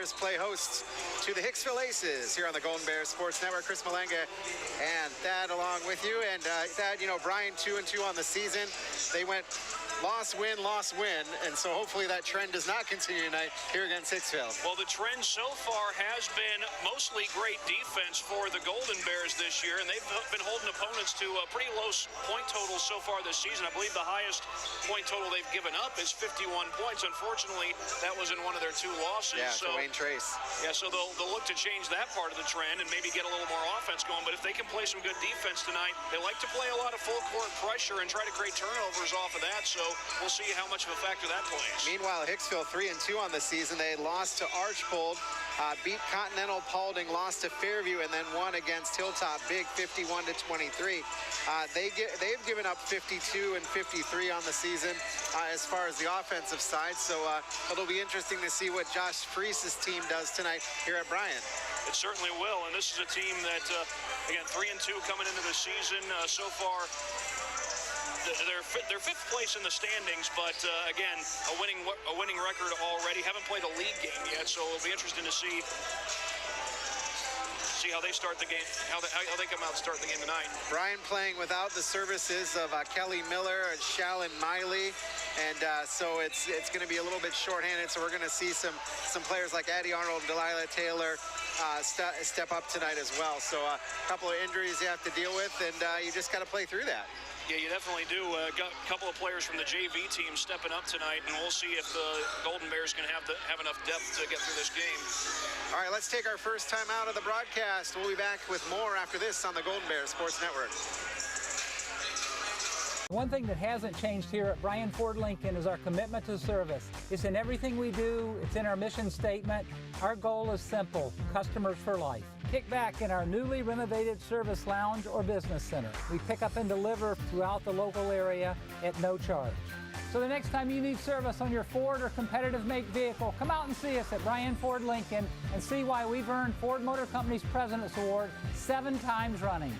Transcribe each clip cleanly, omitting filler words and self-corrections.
service play hosts to the Hicksville Aces here on the Golden Bears Sports Network. Chris Malenga and Thad along with you. And Thad, you know, Bryan 2-2 on the season. They went loss, win, and so hopefully that trend does not continue tonight here against Hicksville. Well, the trend so far has been mostly great defense for the Golden Bears this year, and they've been holding opponents to a pretty low point total so far this season. I believe the highest point total they've given up is 51 points. Unfortunately, that was in one of their 2 losses. Yeah, so Wayne Trace. Yeah, so they'll look to change that part of the trend and maybe get a little more offense going. But if they can play some good defense tonight, they like to play a lot of full court pressure and try to create turnovers off of that. So we'll see how much of a factor that plays. Meanwhile, Hicksville 3-2 on the season. They lost to Archbold, beat Continental Paulding, lost to Fairview, and then won against Hilltop Big 51-23. They've given up 52 and 53 on the season as far as the offensive side. So it'll be interesting to see what Josh Freese's team does tonight here at Bryan. It certainly will, and this is a team that, again, 3-2 coming into the season. So far, they're 5th place in the standings, but again, a winning record already. Haven't played a league game yet, so it'll be interesting to see how they start the game, how they come out and start the game tonight. Bryan playing without the services of Kelly Miller and Shallon Miley, and so it's going to be a little bit shorthanded. So we're going to see some players like Addie Arnold and Delilah Taylor step up tonight as well. So a couple of injuries you have to deal with, and you just got to play through that. Yeah, you definitely do. Got a couple of players from the JV team stepping up tonight, and we'll see if the Golden Bears can have enough depth to get through this game. All right, let's take our first time out of the broadcast. We'll be back with more after this on the Golden Bears Sports Network. One thing that hasn't changed here at Bryan Ford Lincoln is our commitment to service. It's in everything we do. It's in our mission statement. Our goal is simple: customers for life. Kick back in our newly renovated service lounge or business center. We pick up and deliver throughout the local area at no charge. So the next time you need service on your Ford or competitive make vehicle, come out and see us at Bryan Ford Lincoln and see why we've earned Ford Motor Company's President's Award 7 times running.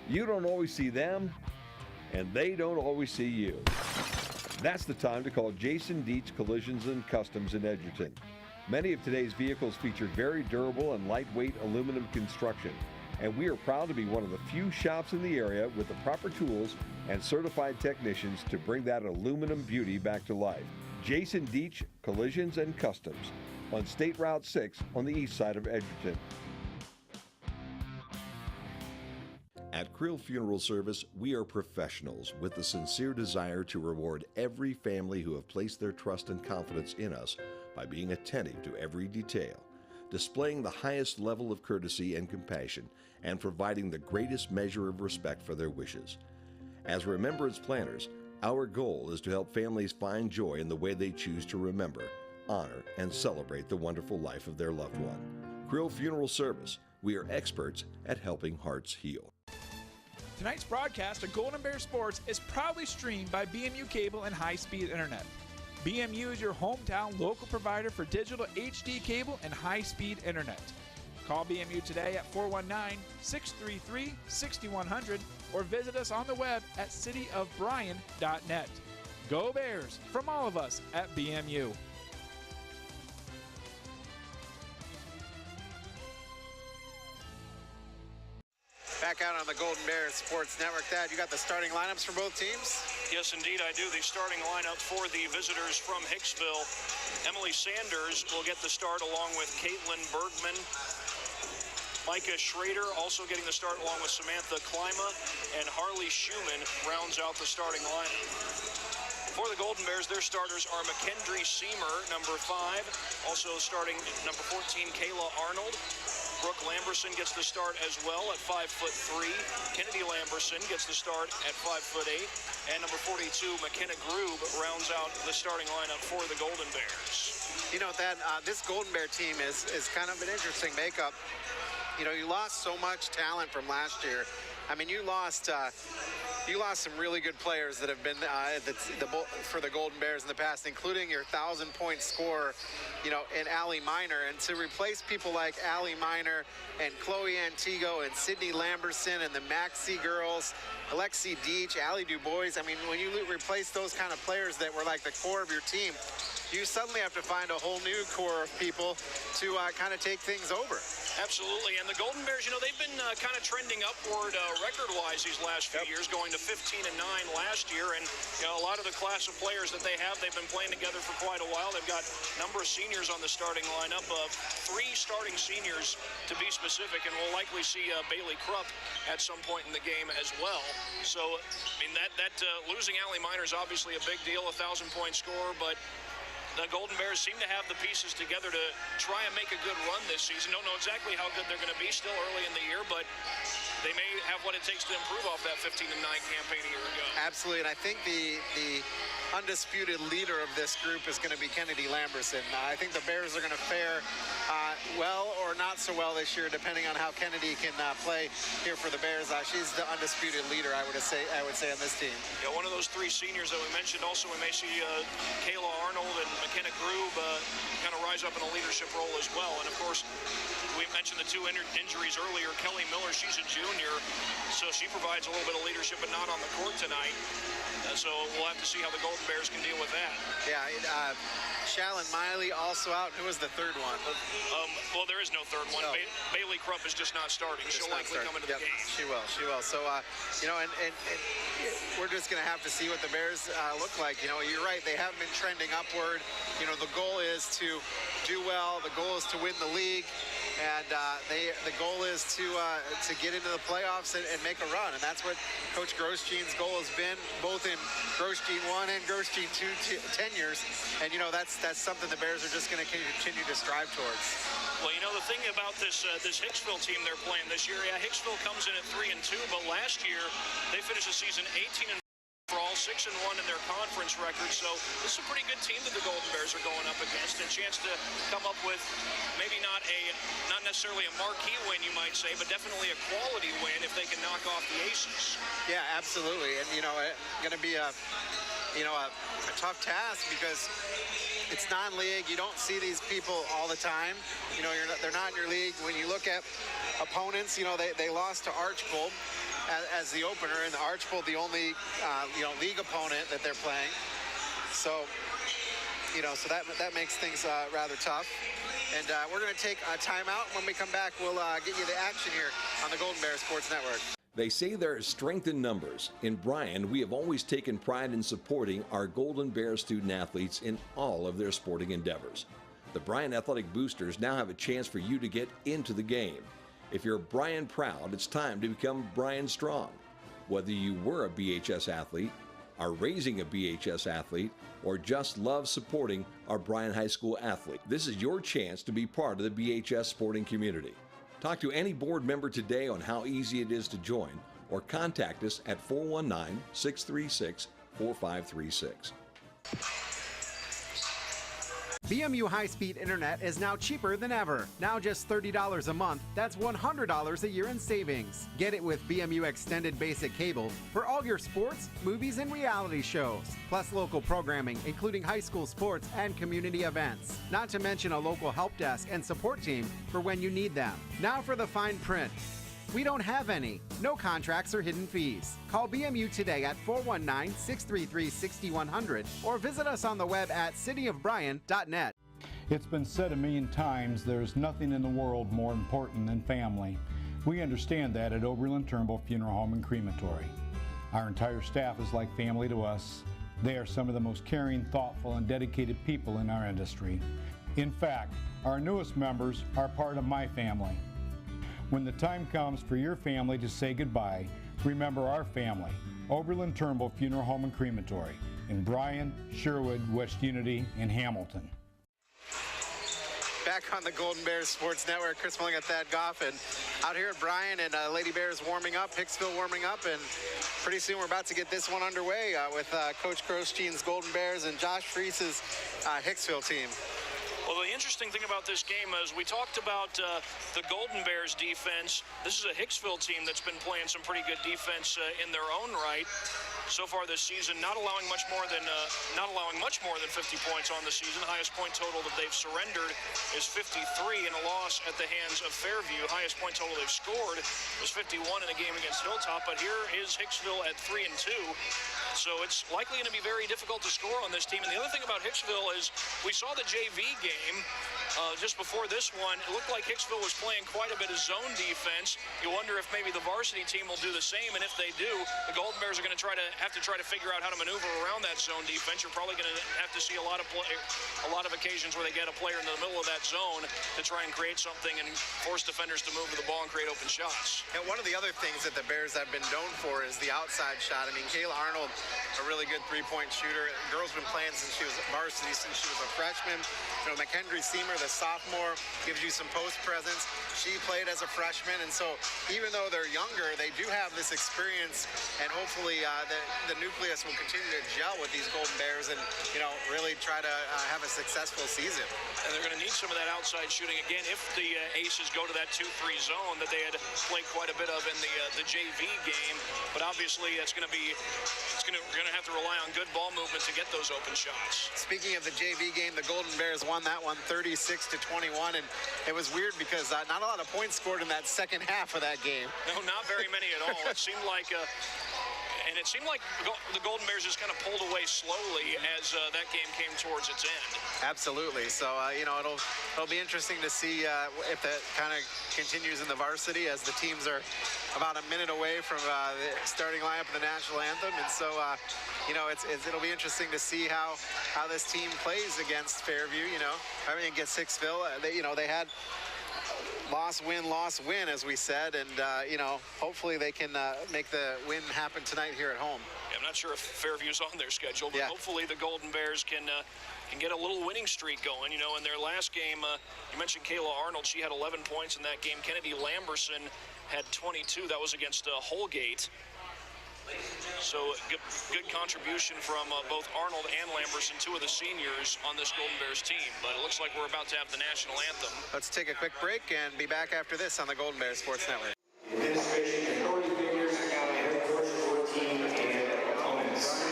You don't always see them, and they don't always see you. That's the time to call Jason Dietz Collisions and Customs in Edgerton. Many of today's vehicles feature very durable and lightweight aluminum construction, and we are proud to be one of the few shops in the area with the proper tools and certified technicians to bring that aluminum beauty back to life. Jason Dietz Collisions and Customs on State Route 6 on the east side of Edgerton. At Krill Funeral Service, we are professionals with the sincere desire to reward every family who have placed their trust and confidence in us by being attentive to every detail, displaying the highest level of courtesy and compassion, and providing the greatest measure of respect for their wishes. As remembrance planners, our goal is to help families find joy in the way they choose to remember, honor, and celebrate the wonderful life of their loved one. Krill Funeral Service, we are experts at helping hearts heal. Tonight's broadcast of Golden Bear Sports is proudly streamed by BMU Cable and High-Speed Internet. BMU is your hometown local provider for digital HD cable and high-speed internet. Call BMU today at 419-633-6100 or visit us on the web at cityofbryan.net. Go Bears from all of us at BMU. Back out on the Golden Bears Sports Network. Thad, you got the starting lineups for both teams? Yes, indeed, I do. The starting lineup for the visitors from Hicksville. Emily Sanders will get the start along with Caitlin Bergman. Micah Schrader also getting the start along with Samantha Klima, and Harley Schumann rounds out the starting lineup. For the Golden Bears, their starters are McKendry Seamer, number 5. Also starting number 14, Kayla Arnold. Brooke Lamberson gets the start as well at 5'3". Kennedy Lamberson gets the start at 5'8". And number 42, McKenna Grube, rounds out the starting lineup for the Golden Bears. You know, that this Golden Bear team is kind of an interesting makeup. You know, you lost so much talent from last year. I mean, you lost some really good players that have been for the Golden Bears in the past, including your 1,000-point scorer, you know, in Allie Miner. And to replace people like Allie Miner and Chloe Antigo and Sydney Lamberson and the Maxie girls, Alexi Deach, Allie DuBois, I mean, when you replace those kind of players that were like the core of your team, you suddenly have to find a whole new core of people to kind of take things over. Absolutely, and the Golden Bears, they've been kind of trending upward record-wise these last few years, going to 15-9 last year, and a lot of the class of players that they've been playing together for quite a while. They've got a number of seniors on the starting lineup, 3 starting seniors to be specific, and we'll likely see Bailey Krupp at some point in the game as well. So, I mean, that losing Allie Miner is obviously a big deal, a 1,000-point scorer, but the Golden Bears seem to have the pieces together to try and make a good run this season. Don't know exactly how good they're going to be still early in the year, but they may have what it takes to improve off that 15-9 campaign a year ago. Absolutely, and I think the undisputed leader of this group is going to be Kennedy Lamberson. I think the Bears are going to fare well or not so well this year, depending on how Kennedy can play here for the Bears. She's the undisputed leader, I would say, on this team. Yeah, one of those 3 seniors that we mentioned. Also, we may see Kayla Arnold and McKenna Grube kind of rise up in a leadership role as well. And of course, we mentioned the 2 injuries earlier. Kelly Miller, she's a junior, so she provides a little bit of leadership, but not on the court tonight. So we'll have to see how the Golden Bears can deal with that. Yeah, Shallon Miley also out. Who was the third one? Well, there is no third one. No. Bailey Krupp is just not starting. She'll likely come into the game. She will. So, and we're just going to have to see what the Bears look like. You're right. They haven't been trending upward. The goal is to do well. The goal is to win the league. And the goal is to get into the playoffs and make a run. And that's what Coach Grosjean's goal has been, both in Grosjean 1 and Grosjean 2 tenures. And, that's something the Bears are just going to continue to strive towards. Well, the thing about this Hicksville team they're playing this year, Hicksville comes in at 3-2, but last year they finished the season 18-4 overall, 6-1 in their conference record. So this is a pretty good team that the Golden Bears are going up against, and a chance to come up with maybe not necessarily a marquee win, you might say, but definitely a quality win if they can knock off the Aces. Yeah, absolutely. And going to be a tough task because it's non-league. You don't see these people all the time. They're not in your league. When you look at opponents, they lost to Archbold as the opener, and Archbold the only league opponent that they're playing. So so that makes things rather tough. And we're going to take a timeout. When we come back, we'll get you the action here on the Golden Bear Sports Network. They say there is strength in numbers. In Bryan, we have always taken pride in supporting our Golden Bear student athletes in all of their sporting endeavors. The Bryan Athletic Boosters now have a chance for you to get into the game. If you're Bryan proud, it's time to become Bryan strong. Whether you were a BHS athlete, are raising a BHS athlete, or just love supporting our Bryan High School athlete, this is your chance to be part of the BHS sporting community. Talk to any board member today on how easy it is to join, or contact us at 419-636-4536. BMU high-speed internet is now cheaper than ever. Now just $30 a month. That's $100 a year in savings. Get it with BMU extended basic cable for all your sports, movies, and reality shows. Plus local programming, including high school sports and community events. Not to mention a local help desk and support team for when you need them. Now for the fine print. We don't have any. No contracts or hidden fees. Call BMU today at 419-633-6100 or visit us on the web at cityofbryan.net. It's been said a million times, there's nothing in the world more important than family. We understand that at Oberlin Turnbull Funeral Home and Crematory. Our entire staff is like family to us. They are some of the most caring, thoughtful, and dedicated people in our industry. In fact, our newest members are part of my family. When the time comes for your family to say goodbye, remember our family, Oberlin Turnbull Funeral Home and Crematory, in Bryan, Sherwood, West Unity, and Hamilton. Back on the Golden Bears Sports Network, Chris Mulling at Thad Goff, and out here at Bryan, and Lady Bears warming up, Hicksville warming up, and pretty soon we're about to get this one underway with Coach Grosjean's Golden Bears and Josh Freese's Hicksville team. Well, the interesting thing about this game is we talked about the Golden Bears defense. This is a Hicksville team that's been playing some pretty good defense in their own right. so far this season, not allowing much more than 50 points on the season. The highest point total that they've surrendered is 53 in a loss at the hands of Fairview. Highest point total they've scored was 51 in a game against Hilltop. But here is Hicksville at 3-2. So it's likely going to be very difficult to score on this team. And the other thing about Hicksville is we saw the JV game just before this one. It looked like Hicksville was playing quite a bit of zone defense. You wonder if maybe the varsity team will do the same. And if they do, the Golden Bears are going to have to try to figure out how to maneuver around that zone defense. You're probably going to have to see a lot of occasions where they get a player in the middle of that zone to try and create something and force defenders to move to the ball and create open shots. And one of the other things that the Bears have been known for is the outside shot. I mean, Kayla Arnold, a really good three-point shooter. The girl's been playing since she was varsity, since she was a freshman. You know, McHenry Seamer, the sophomore, gives you some post presence. She played as a freshman, and so even though they're younger, they do have this experience, and hopefully the nucleus will continue to gel with these Golden Bears and, you know, really try to have a successful season. And they're going to need some of that outside shooting again if the Aces go to that 2-3 zone that they had played quite a bit of in the JV game. But obviously, we're going to have to rely on good ball movement to get those open shots. Speaking of the JV game, the Golden Bears won that one 36-21, and it was weird because not a lot of points scored in that second half of that game. No, not very many at all. It seemed like the Golden Bears just kind of pulled away slowly as that game came towards its end. Absolutely. So, you know, it'll be interesting to see if that kind of continues in the varsity, as the teams are about a minute away from the starting lineup of the national anthem. And so, you know, it'll be interesting to see how this team plays against Fairview. You know, I mean, against Hicksville, they had loss, win, as we said, and you know, hopefully they can make the win happen tonight here at home. Yeah, I'm not sure if Fairview's on their schedule, but hopefully the Golden Bears can get a little winning streak going. You know, in their last game, you mentioned Kayla Arnold. She had 11 points in that game. Kennedy Lamberson had 22. That was against Holgate. So good contribution from both Arnold and Lamberson, two of the seniors on this Golden Bears team. But it looks like we're about to have the national anthem. Let's take a quick break and be back after this on the Golden Bears Sports Network. Administration and authority figures, county head coach, 14, and opponents.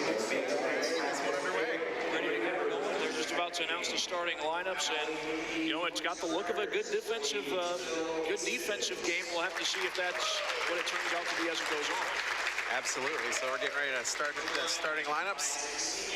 Ready to get going. They're just about to announce the starting lineups, and you know, it's got the look of a good defensive game. We'll have to see if that's what it turns out to be as it goes on. Absolutely. So we're getting ready to start the starting lineups.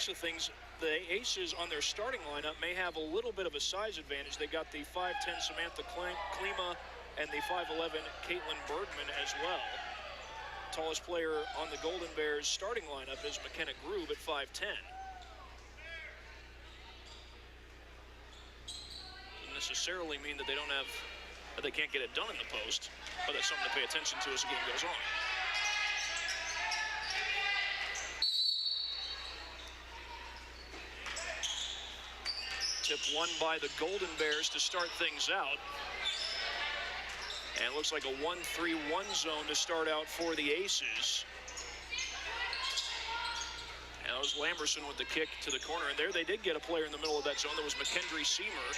Of things, the Aces on their starting lineup may have a little bit of a size advantage. They got the 5'10 Samantha Klima and the 5'11 Caitlin Bergman as well. Tallest player on the Golden Bears starting lineup is McKenna Groove at 5'10. Doesn't necessarily mean that they can't get it done in the post, but that's something to pay attention to as the game goes on. Tip won by the Golden Bears to start things out. And it looks like a 1-3-1 zone to start out for the Aces. And as Lamberson with the kick to the corner. And there they did get a player in the middle of that zone. That was McKendry Seamer.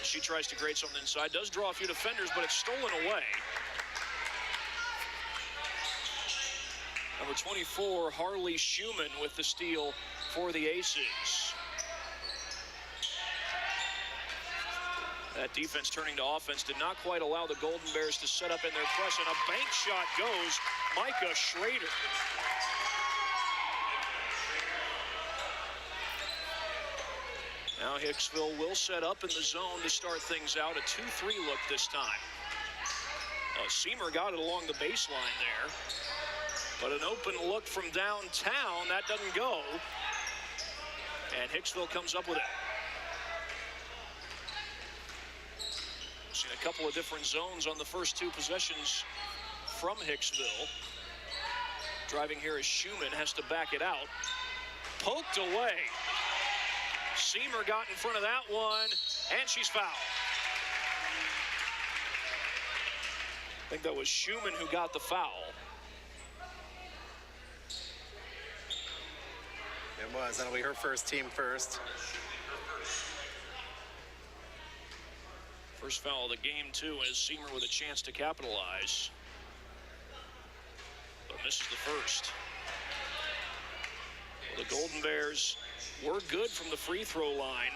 She tries to grate something inside. Does draw a few defenders, but it's stolen away. Number 24, Harley Schumann with the steal for the Aces. That defense turning to offense did not quite allow the Golden Bears to set up in their press, and a bank shot goes Micah Schrader. Now Hicksville will set up in the zone to start things out. A 2-3 look this time. Seamer got it along the baseline there. But an open look from downtown, that doesn't go. And Hicksville comes up with it. Seen a couple of different zones on the first two possessions from Hicksville. Driving here is Schumann, has to back it out. Poked away. Seamer got in front of that one, and she's fouled. I think that was Schumann who got the foul. It was. That'll be her first, team first. First foul of the game, too, as Seamer with a chance to capitalize. But misses the first. Well, the Golden Bears were good from the free throw line.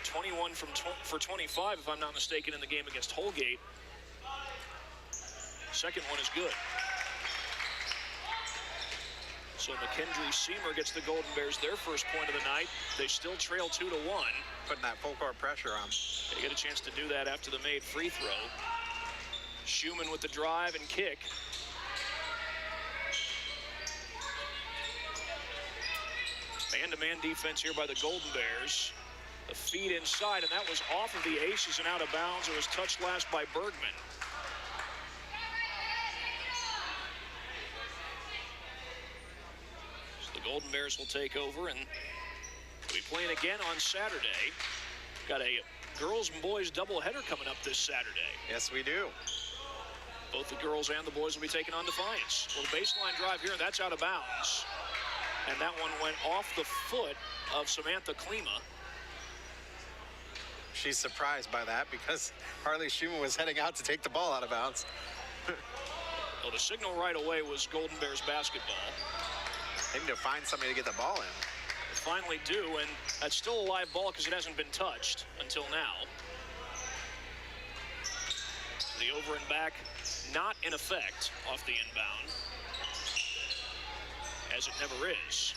21 for 25, if I'm not mistaken, in the game against Holgate. Second one is good. So McKendry Seamer gets the Golden Bears their first point of the night. They still trail 2-1. Putting that full court pressure on. They get a chance to do that after the made free throw. Schumann with the drive and kick. Man-to-man defense here by the Golden Bears. The feed inside, and that was off of the Aces and out of bounds. It was touched last by Bergman. So the Golden Bears will take over, and we'll be playing again on Saturday. Got a girls and boys doubleheader coming up this Saturday. Yes, we do. Both the girls and the boys will be taking on Defiance. Well, the baseline drive here, that's out of bounds. And that one went off the foot of Samantha Klima. She's surprised by that because Harley Schumann was heading out to take the ball out of bounds. Well, the signal right away was Golden Bears basketball. They need to find somebody to get the ball in. They finally do, and that's still a live ball because it hasn't been touched until now. The over and back not in effect off the inbound, as it never is.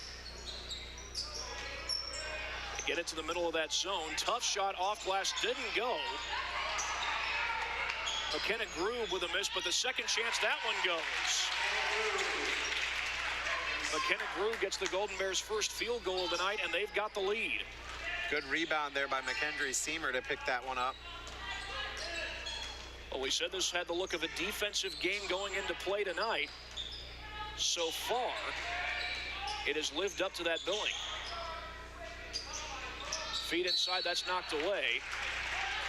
They get it to the middle of that zone. Tough shot off glass, didn't go. McKenna Grube with a miss, but the second chance, that one goes. McKenna Grube gets the Golden Bears' first field goal of the night, and they've got the lead. Good rebound there by McKendry Seamer to pick that one up. Well, we said this had the look of a defensive game going into play tonight. So far, it has lived up to that billing. Feet inside, that's knocked away.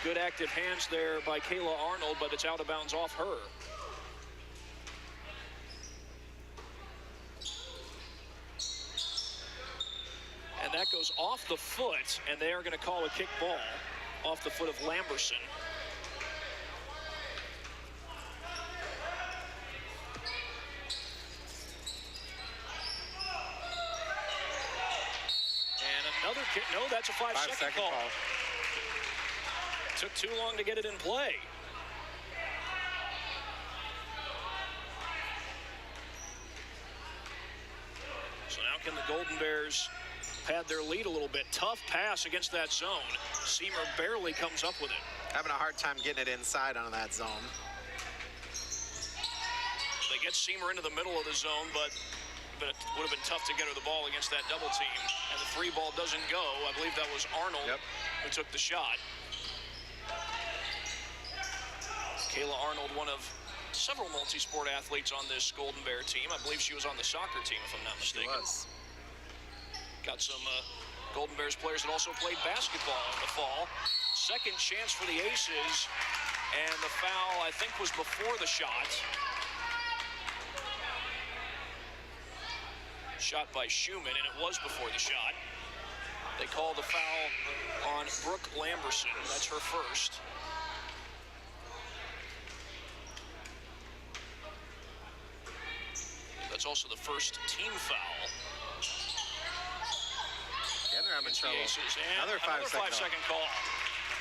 Good active hands there by Kayla Arnold, but it's out of bounds off her. And that goes off the foot, and they are going to call a kick ball off the foot of Lamberson. Another kick. No, that's a five-second call. Took too long to get it in play. So now can the Golden Bears pad their lead a little bit? Tough pass against that zone. Seamer barely comes up with it. Having a hard time getting it inside on that zone. They get Seamer into the middle of the zone, but it would have been tough to get her the ball against that double team. And the three ball doesn't go. I believe that was Arnold who took the shot. Kayla Arnold, one of several multi-sport athletes on this Golden Bear team. I believe she was on the soccer team, if I'm not mistaken. She was. Got some Golden Bears players that also played basketball in the fall. Second chance for the Aces. And the foul, I think, was before the shot. Shot by Schumann, and it was before the shot. They call the foul on Brooke Lamberson. That's her first. That's also the first team foul. Yeah, they're having trouble. Another five-second call.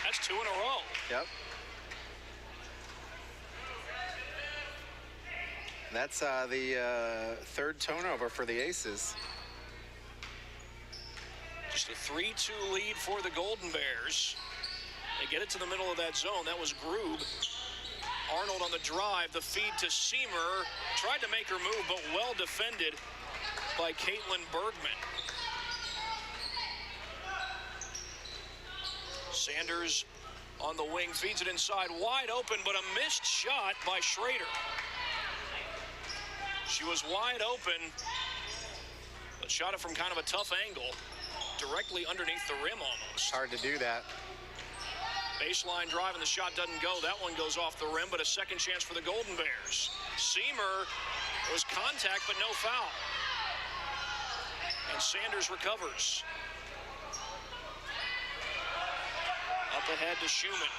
That's 2 in a row. Yep. That's the third turnover for the Aces. Just a 3-2 lead for the Golden Bears. They get it to the middle of that zone. That was Grube. Arnold on the drive. The feed to Seamer. Tried to make her move, but well defended by Caitlin Bergman. Sanders on the wing. Feeds it inside. Wide open, but a missed shot by Schrader. She was wide open, but shot it from kind of a tough angle, directly underneath the rim almost. Hard to do that. Baseline drive, and the shot doesn't go. That one goes off the rim, but a second chance for the Golden Bears. Seamer, there was contact, but no foul. And Sanders recovers. Up ahead to Schumann.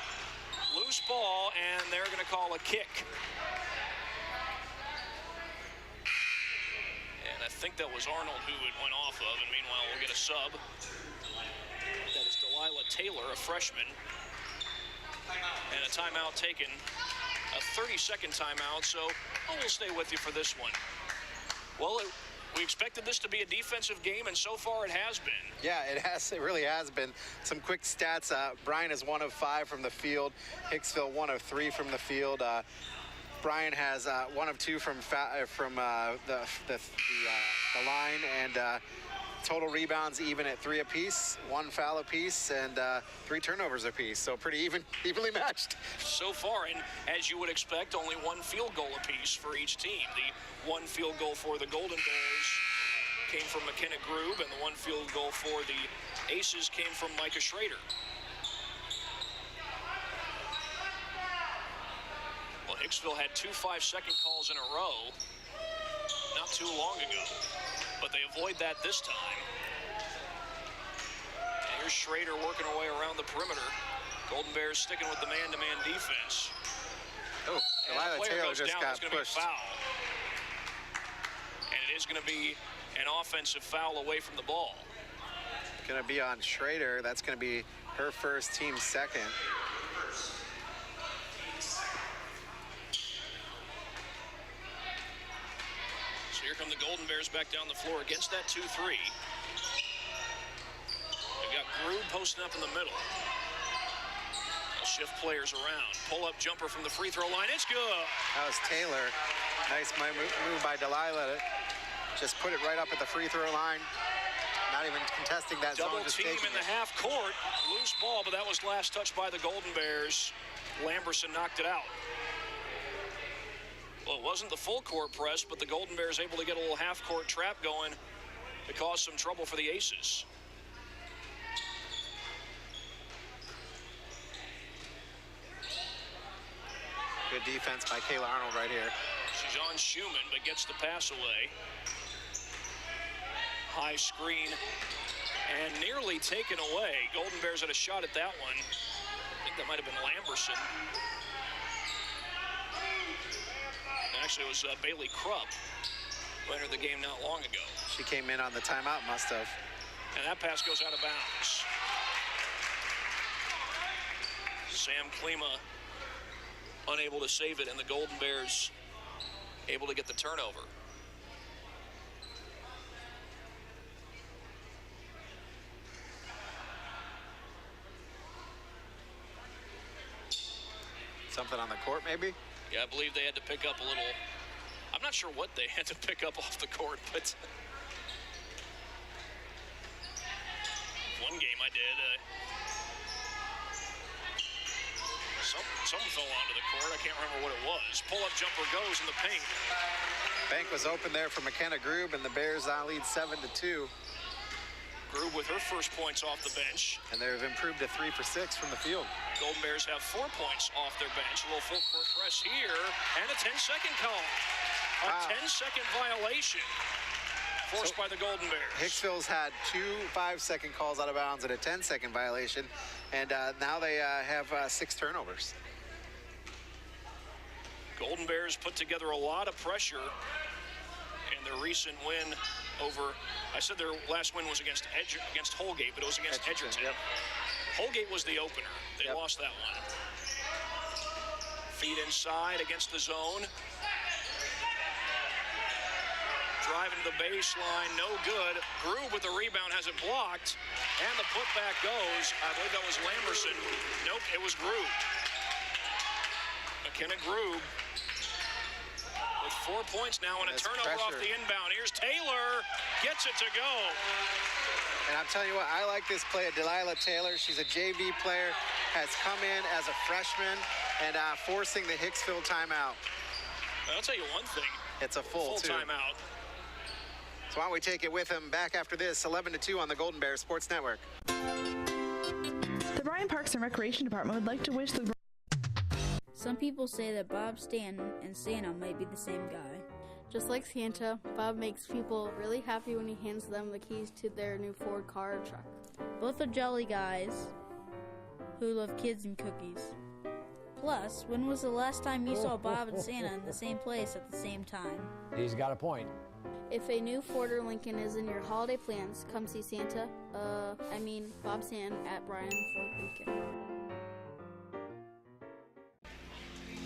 Loose ball, and they're going to call a kick. And I think that was Arnold who it went off of, and meanwhile we'll get a sub. That is Delilah Taylor, a freshman. And a timeout taken, a 30-second timeout, so we'll stay with you for this one. Well, we expected this to be a defensive game, and so far it has been. Yeah, it has. It really has been. Some quick stats. Bryan is 1 of 5 from the field. Hicksville 1 of 3 from the field. Bryan has 1 of 2 from the line, and total rebounds even at 3 apiece, 1 foul apiece, and 3 turnovers apiece. So pretty evenly matched so far. And as you would expect, only 1 field goal apiece for each team. The 1 field goal for the Golden Bears came from McKenna Grube, and the 1 field goal for the Aces came from Micah Schrader. Well, Hicksville had 2 5-second calls in a row not too long ago, but they avoid that this time. And here's Schrader working her way around the perimeter. Golden Bears sticking with the man-to-man defense. Oh, Delilah Taylor just got pushed. Foul. And it is going to be an offensive foul away from the ball. Going to be on Schrader. That's going to be her first, team second. So here come the Golden Bears back down the floor against that 2-3. They've got Grube posting up in the middle. They'll shift players around. Pull-up jumper from the free throw line. It's good. That was Taylor. Nice move by Delilah to just put it right up at the free throw line. Not even contesting that Double zone. Just team in the half court. Loose ball, but that was last touched by the Golden Bears. Lamberson knocked it out. Well, it wasn't the full court press, but the Golden Bears able to get a little half court trap going to cause some trouble for the Aces. Good defense by Kayla Arnold right here. She's on Schumann, but gets the pass away. High screen and nearly taken away. Golden Bears had a shot at that one. I think that might have been Lamberson. Actually, it was Bailey Krupp who entered the game not long ago. She came in on the timeout, must have. And that pass goes out of bounds. Sam Klima unable to save it, and the Golden Bears able to get the turnover. Something on the court, maybe? Yeah, I believe they had to pick up a little. I'm not sure what they had to pick up off the court, but one game I did. Someone fell onto the court. I can't remember what it was. Pull-up jumper goes in the paint. Bank was open there for McKenna Grube, and the Bears now lead 7-2. Grube with her first points off the bench. And they've improved to 3 for 6 from the field. Golden Bears have 4 points off their bench. A little full court press here, and a 10-second call. A 10-second violation. forced by the Golden Bears. Hicksville's had 2 5-second calls out of bounds and a 10-second violation, and now they have 6 turnovers. Golden Bears put together a lot of pressure in their recent win over, I said their last win was against Holgate, but it was against Edgerton. Yep. Holgate was the opener. They lost that one. Feed inside against the zone. Driving to the baseline, no good. Grube with the rebound has it blocked, and the putback goes. I believe that was Lamerson. Nope, it was Grube. McKenna Grube with 4 points now and a turnover off the inbound. Here's Taylor, gets it to go. And I'm telling you what, I like this play of Delilah Taylor. She's a JV player, has come in as a freshman and forcing the Hicksville timeout. I'll tell you one thing. It's a full timeout. So why don't we take it with him back after this, 11-2 on the Golden Bears Sports Network. The Bryan Parks and Recreation Department would like to wish the... Some people say that Bob Stanton and Santa might be the same guy. Just like Santa, Bob makes people really happy when he hands them the keys to their new Ford car or truck. Both are jolly guys who love kids and cookies. Plus, when was the last time you saw Bob and Santa in the same place at the same time? He's got a point. If a new Ford or Lincoln is in your holiday plans, come see Santa, Bob Sand at Bryan Ford Lincoln.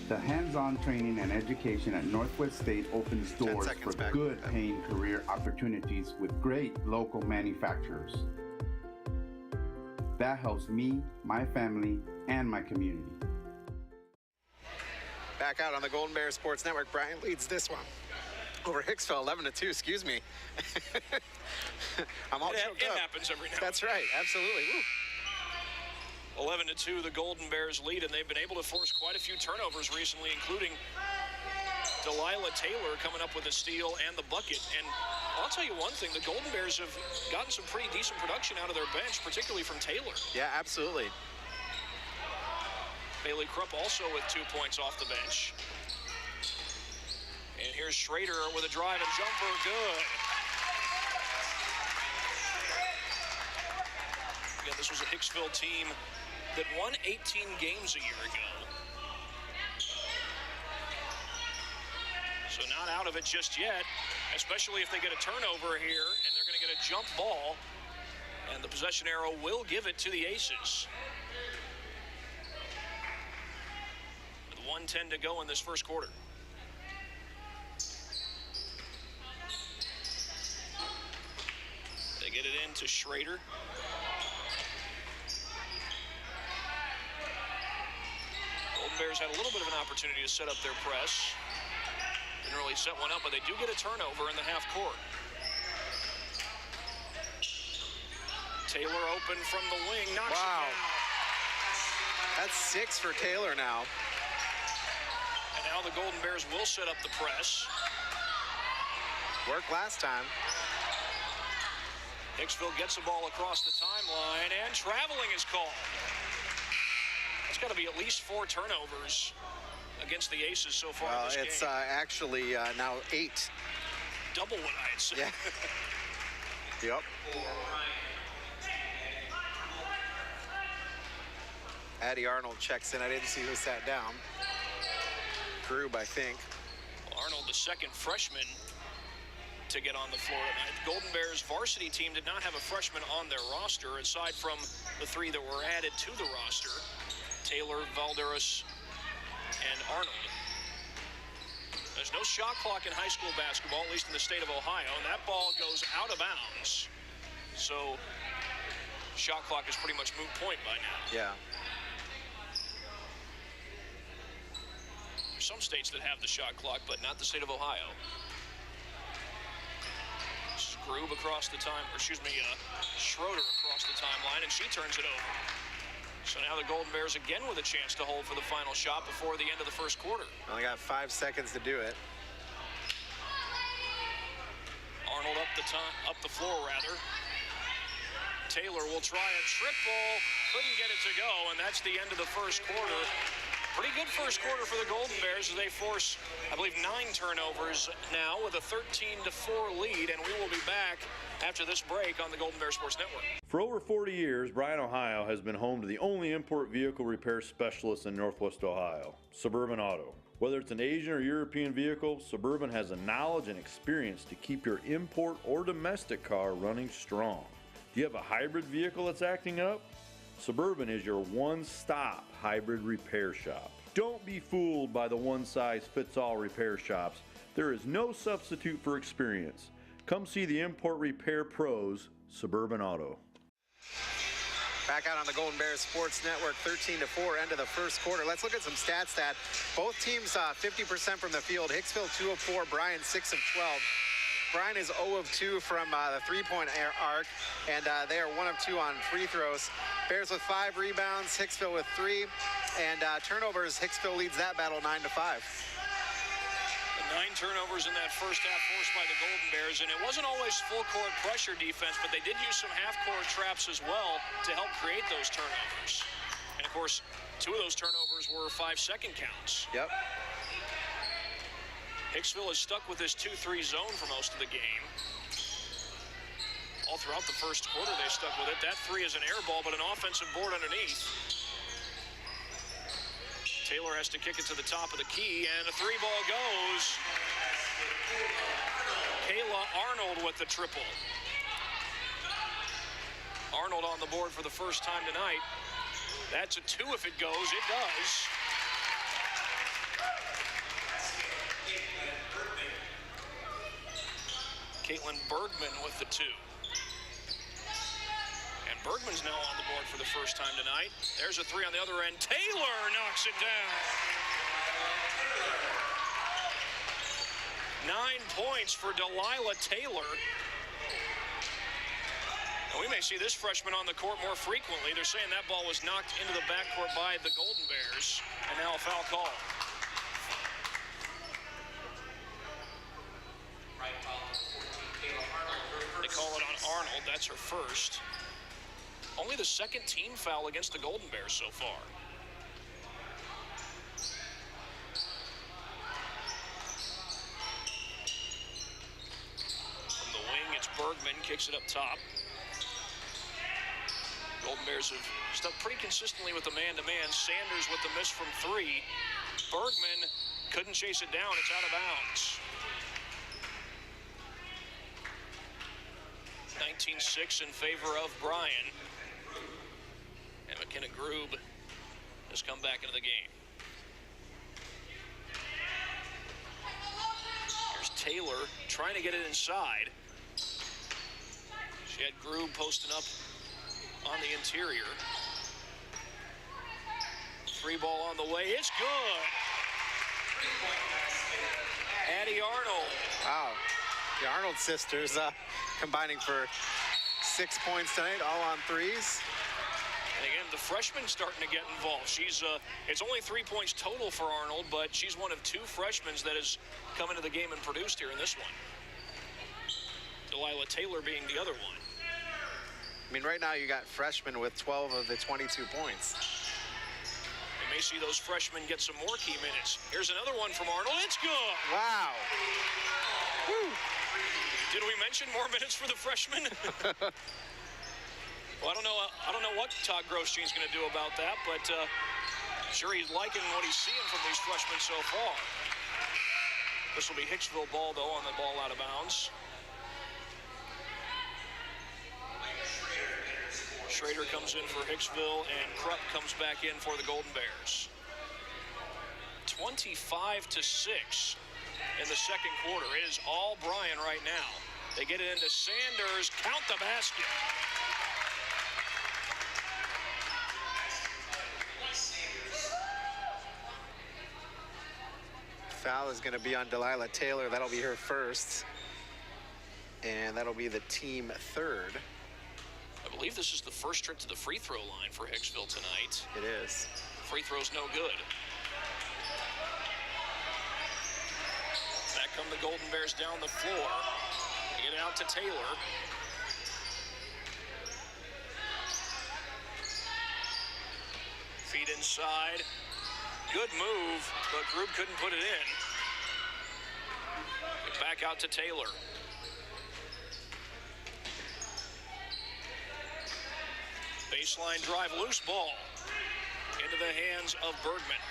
The hands-on training and education at Northwest State opens doors for good paying career opportunities with great local manufacturers. That helps me, my family, and my community. Back out on the Golden Bears Sports Network, Bryan leads this one over Hicksville, 11-2, excuse me. I'm all choked up. It happens every now and then. That's right, absolutely. Woo. 11-2, the Golden Bears lead, and they've been able to force quite a few turnovers recently, including Delilah Taylor coming up with a steal and the bucket. And I'll tell you one thing, the Golden Bears have gotten some pretty decent production out of their bench, particularly from Taylor. Yeah, absolutely. Bailey Krupp also with 2 points off the bench. And here's Schrader with a drive and jumper, good. Again, this was a Hicksville team that won 18 games a year ago. So not out of it just yet, especially if they get a turnover here and they're going to get a jump ball. And the possession arrow will give it to the Aces. With 1:10 to go in this first quarter. They get it in to Schrader. Golden Bears had a little bit of an opportunity to set up their press. Didn't really set one up, but they do get a turnover in the half court. Taylor open from the wing, knocks it down. That's 6 for Taylor now. And now the Golden Bears will set up the press. Worked last time. Hicksville gets the ball across the timeline, and traveling is called. It's got to be at least 4 turnovers against the Aces so far in this game. It's actually now 8. Double what I had said. Yeah. Yep. Addie Arnold checks in. I didn't see who sat down. Grube, I think. Arnold, the second freshman to get on the floor tonight. The Golden Bears varsity team did not have a freshman on their roster, aside from the 3 that were added to the roster. Taylor, Valderas, and Arnold. There's no shot clock in high school basketball, at least in the state of Ohio, and that ball goes out of bounds. So, shot clock is pretty much moot point by now. Yeah. There's some states that have the shot clock, but not the state of Ohio. This is Grube across the time, or excuse me, Schroeder across the timeline, and she turns it over. So now the Golden Bears again with a chance to hold for the final shot before the end of the first quarter. Only got 5 seconds to do it. Arnold up the floor rather. Taylor will try a triple, couldn't get it to go, and that's the end of the first quarter. Pretty good first quarter for the Golden Bears as they force, I believe, 9 turnovers now with a 13-4 lead, and we will be back after this break on the Golden Bear Sports Network. For over 40 years, Bryan, Ohio has been home to the only import vehicle repair specialist in Northwest Ohio, Suburban Auto. Whether it's an Asian or European vehicle, Suburban has the knowledge and experience to keep your import or domestic car running strong. Do you have a hybrid vehicle that's acting up? Suburban is your one-stop hybrid repair shop. Don't be fooled by the one-size-fits-all repair shops. There is no substitute for experience. Come see the import repair pros, Suburban Auto. Back out on the Golden Bears Sports Network, 13-4, end of the first quarter. Let's look at some stats that both teams 50% from the field. Hicksville 2 of 4, Bryan 6 of 12. Bryan is 0 of 2 from the three-point arc, and they are 1 of 2 on free throws. Bears with 5 rebounds, Hicksville with 3, and turnovers. Hicksville leads that battle 9-5. 9 turnovers in that first half forced by the Golden Bears, and it wasn't always full-court pressure defense, but they did use some half-court traps as well to help create those turnovers. And, of course, 2 of those turnovers were 5-second counts. Yep. Hicksville is stuck with this 2-3 zone for most of the game. All throughout the first quarter, they stuck with it. That 3 is an air ball, but an offensive board underneath. Taylor has to kick it to the top of the key, and a 3-ball goes. Kayla Arnold with the triple. Arnold on the board for the first time tonight. That's a 2 if it goes. It does. Caitlin Bergman with the 2. And Bergman's now on the board for the first time tonight. There's a 3 on the other end. Taylor knocks it down. 9 points for Delilah Taylor. And we may see this freshman on the court more frequently. They're saying that ball was knocked into the backcourt by the Golden Bears. And now a foul call. They call it on Arnold. That's her first. Only the second team foul against the Golden Bears so far. From the wing, it's Bergman, kicks it up top. Golden Bears have stuck pretty consistently with the man-to-man. Sanders with the miss from 3. Bergman couldn't chase it down. It's out of bounds. 19-6 in favor of Bryan. And McKenna Grube has come back into the game. Here's Taylor trying to get it inside. She had Grube posting up on the interior. 3-ball on the way. It's good. Addie Arnold. Wow. The Arnold sisters combining for 6 points tonight, all on 3s. And again, the freshman starting to get involved. She's it's only 3 points total for Arnold, but she's one of 2 freshmen that has come into the game and produced here in this one. Delilah Taylor being the other one. I mean, right now you got freshmen with 12 of the 22 points. We may see those freshmen get some more key minutes. Here's another one from Arnold. It's good. Wow. Woo. Did we mention more minutes for the freshmen? Well, I don't know what Todd Grosstein's going to do about that, but sure he's liking what he's seeing from these freshmen so far. This will be Hicksville ball, though, on the ball out of bounds. Schrader comes in for Hicksville, and Krupp comes back in for the Golden Bears. 25-6 in the second quarter. It is all Bryan right now. They get it into Sanders. Count the basket. Foul is going to be on Delilah Taylor. That'll be her first. And that'll be the team third. I believe this is the first trip to the free throw line for Hicksville tonight. It is. Free throw's no good. Back come the Golden Bears down the floor. They get it out to Taylor. Feed inside. Good move, but Grube couldn't put it in. Back out to Taylor. Baseline drive, loose ball into the hands of Bergman.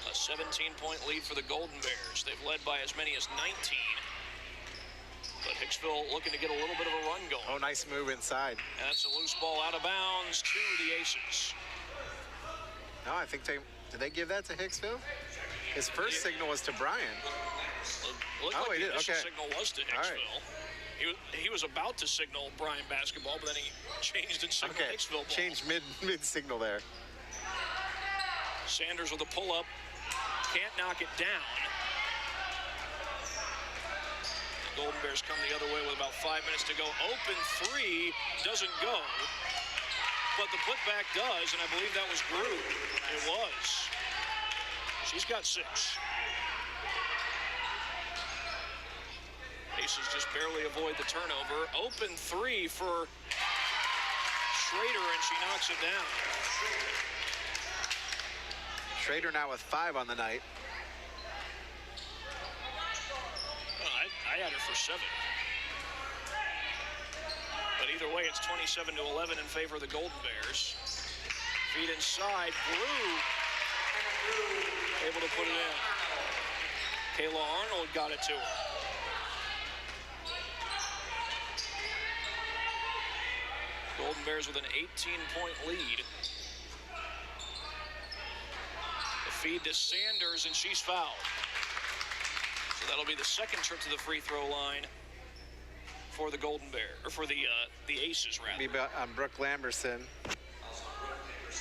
A 17-point lead for the Golden Bears. They've led by as many as 19. But Hicksville looking to get a little bit of a run going. Oh, nice move inside. And that's a loose ball out of bounds to the Aces. No, I think did they give that to Hicksville? His first signal was to Bryan. Looked like he the did. initial Okay. signal was to Hicksville. He was about to signal Bryan basketball, but then he changed and signaled Hicksville ball. Changed mid signal there. Sanders with a pull-up. Can't knock it down. The Golden Bears come the other way with about 5 minutes to go. Open three doesn't go. But the putback does, and I believe that was Grube. It was. She's got 6. Aces just barely avoid the turnover. Open three for Schrader, and she knocks it down. Schrader now with 5 on the night. I had her for 7. But either way, it's 27-11 in favor of the Golden Bears. Feed inside, Grube able to put it in. Kayla Arnold got it to her. Golden Bears with an 18-point lead. The feed to Sanders, and she's fouled. So that'll be the second trip to the free throw line for the Golden Bear, or for the Aces, rather. Maybe on Brooke Lamberson.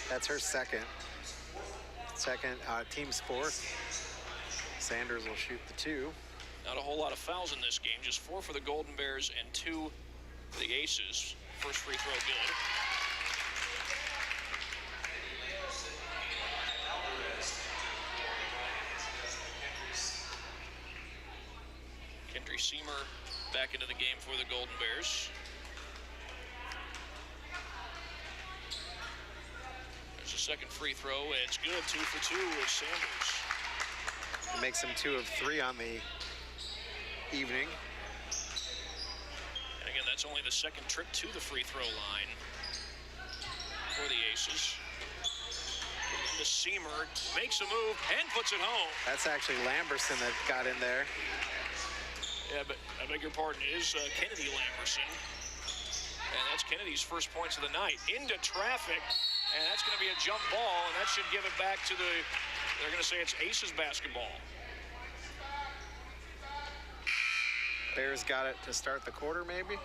That's her second team's 4th. Sanders will shoot the 2. Not a whole lot of fouls in this game, just 4 for the Golden Bears and 2 for the Aces. First free throw good. Kendry Seamer back into the game for the Golden Bears. There's a second free throw, and it's good. 2 for 2 with Sanders. It makes him 2 of 3 on the evening. And again, that's only the second trip to the free throw line for the Aces. The Seamer makes a move and puts it home. That's actually Lamberson that got in there. Yeah, but I beg your pardon, it is Kennedy Lamberson. And that's Kennedy's first points of the night. Into traffic, and that's going to be a jump ball, and that should give it back to they're going to say it's Aces basketball. Bears got it to start the quarter, maybe?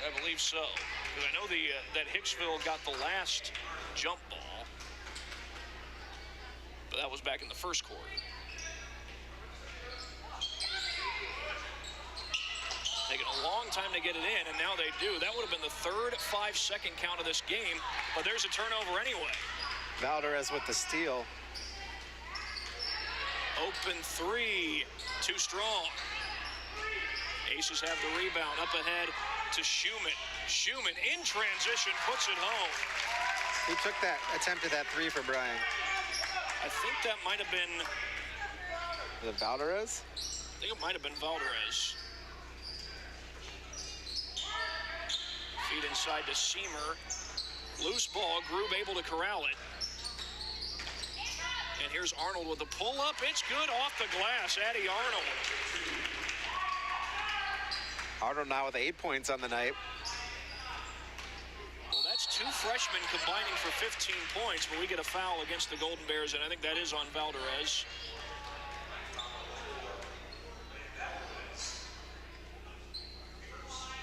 I believe so. Because I know that Hicksville got the last jump ball, but that was back in the first quarter. Taking a long time to get it in, and now they do. That would have been the third 5-second count of this game, but there's a turnover anyway. Valdez with the steal. Open three, too strong. Aces have the rebound, up ahead to Schumann. Schumann in transition, puts it home. Who attempted that 3 for Bryan? I think that might have been... Was it Valdez? I think it might have been Valdez. Feed inside to Seamer. Loose ball, Grube able to corral it. And here's Arnold with the pull-up. It's good off the glass. Addie Arnold. Arnold now with 8 points on the night. Well, that's 2 freshmen combining for 15 points, but we get a foul against the Golden Bears, and I think that is on Valdez.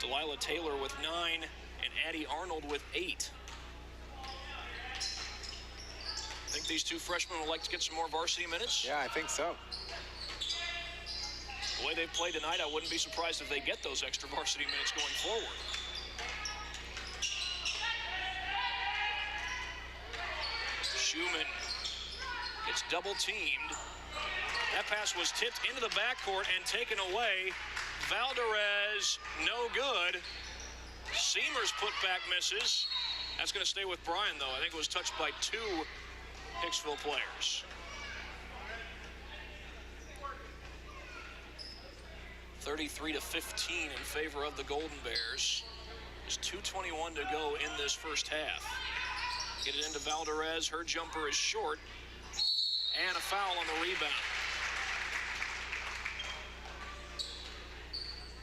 Delilah Taylor with 9 and Addie Arnold with 8. Think these 2 freshmen would like to get some more varsity minutes? Yeah, I think so. The way they've played tonight, I wouldn't be surprised if they get those extra varsity minutes going forward. Schumann gets double teamed. That pass was tipped into the backcourt and taken away. Valdez, no good. Seamer's putback misses. That's going to stay with Bryan, though. I think it was touched by 2 Hicksville players. 33-15 in favor of the Golden Bears. There's 2:21 to go in this first half. Get it into Valderez. Her jumper is short. And a foul on the rebound.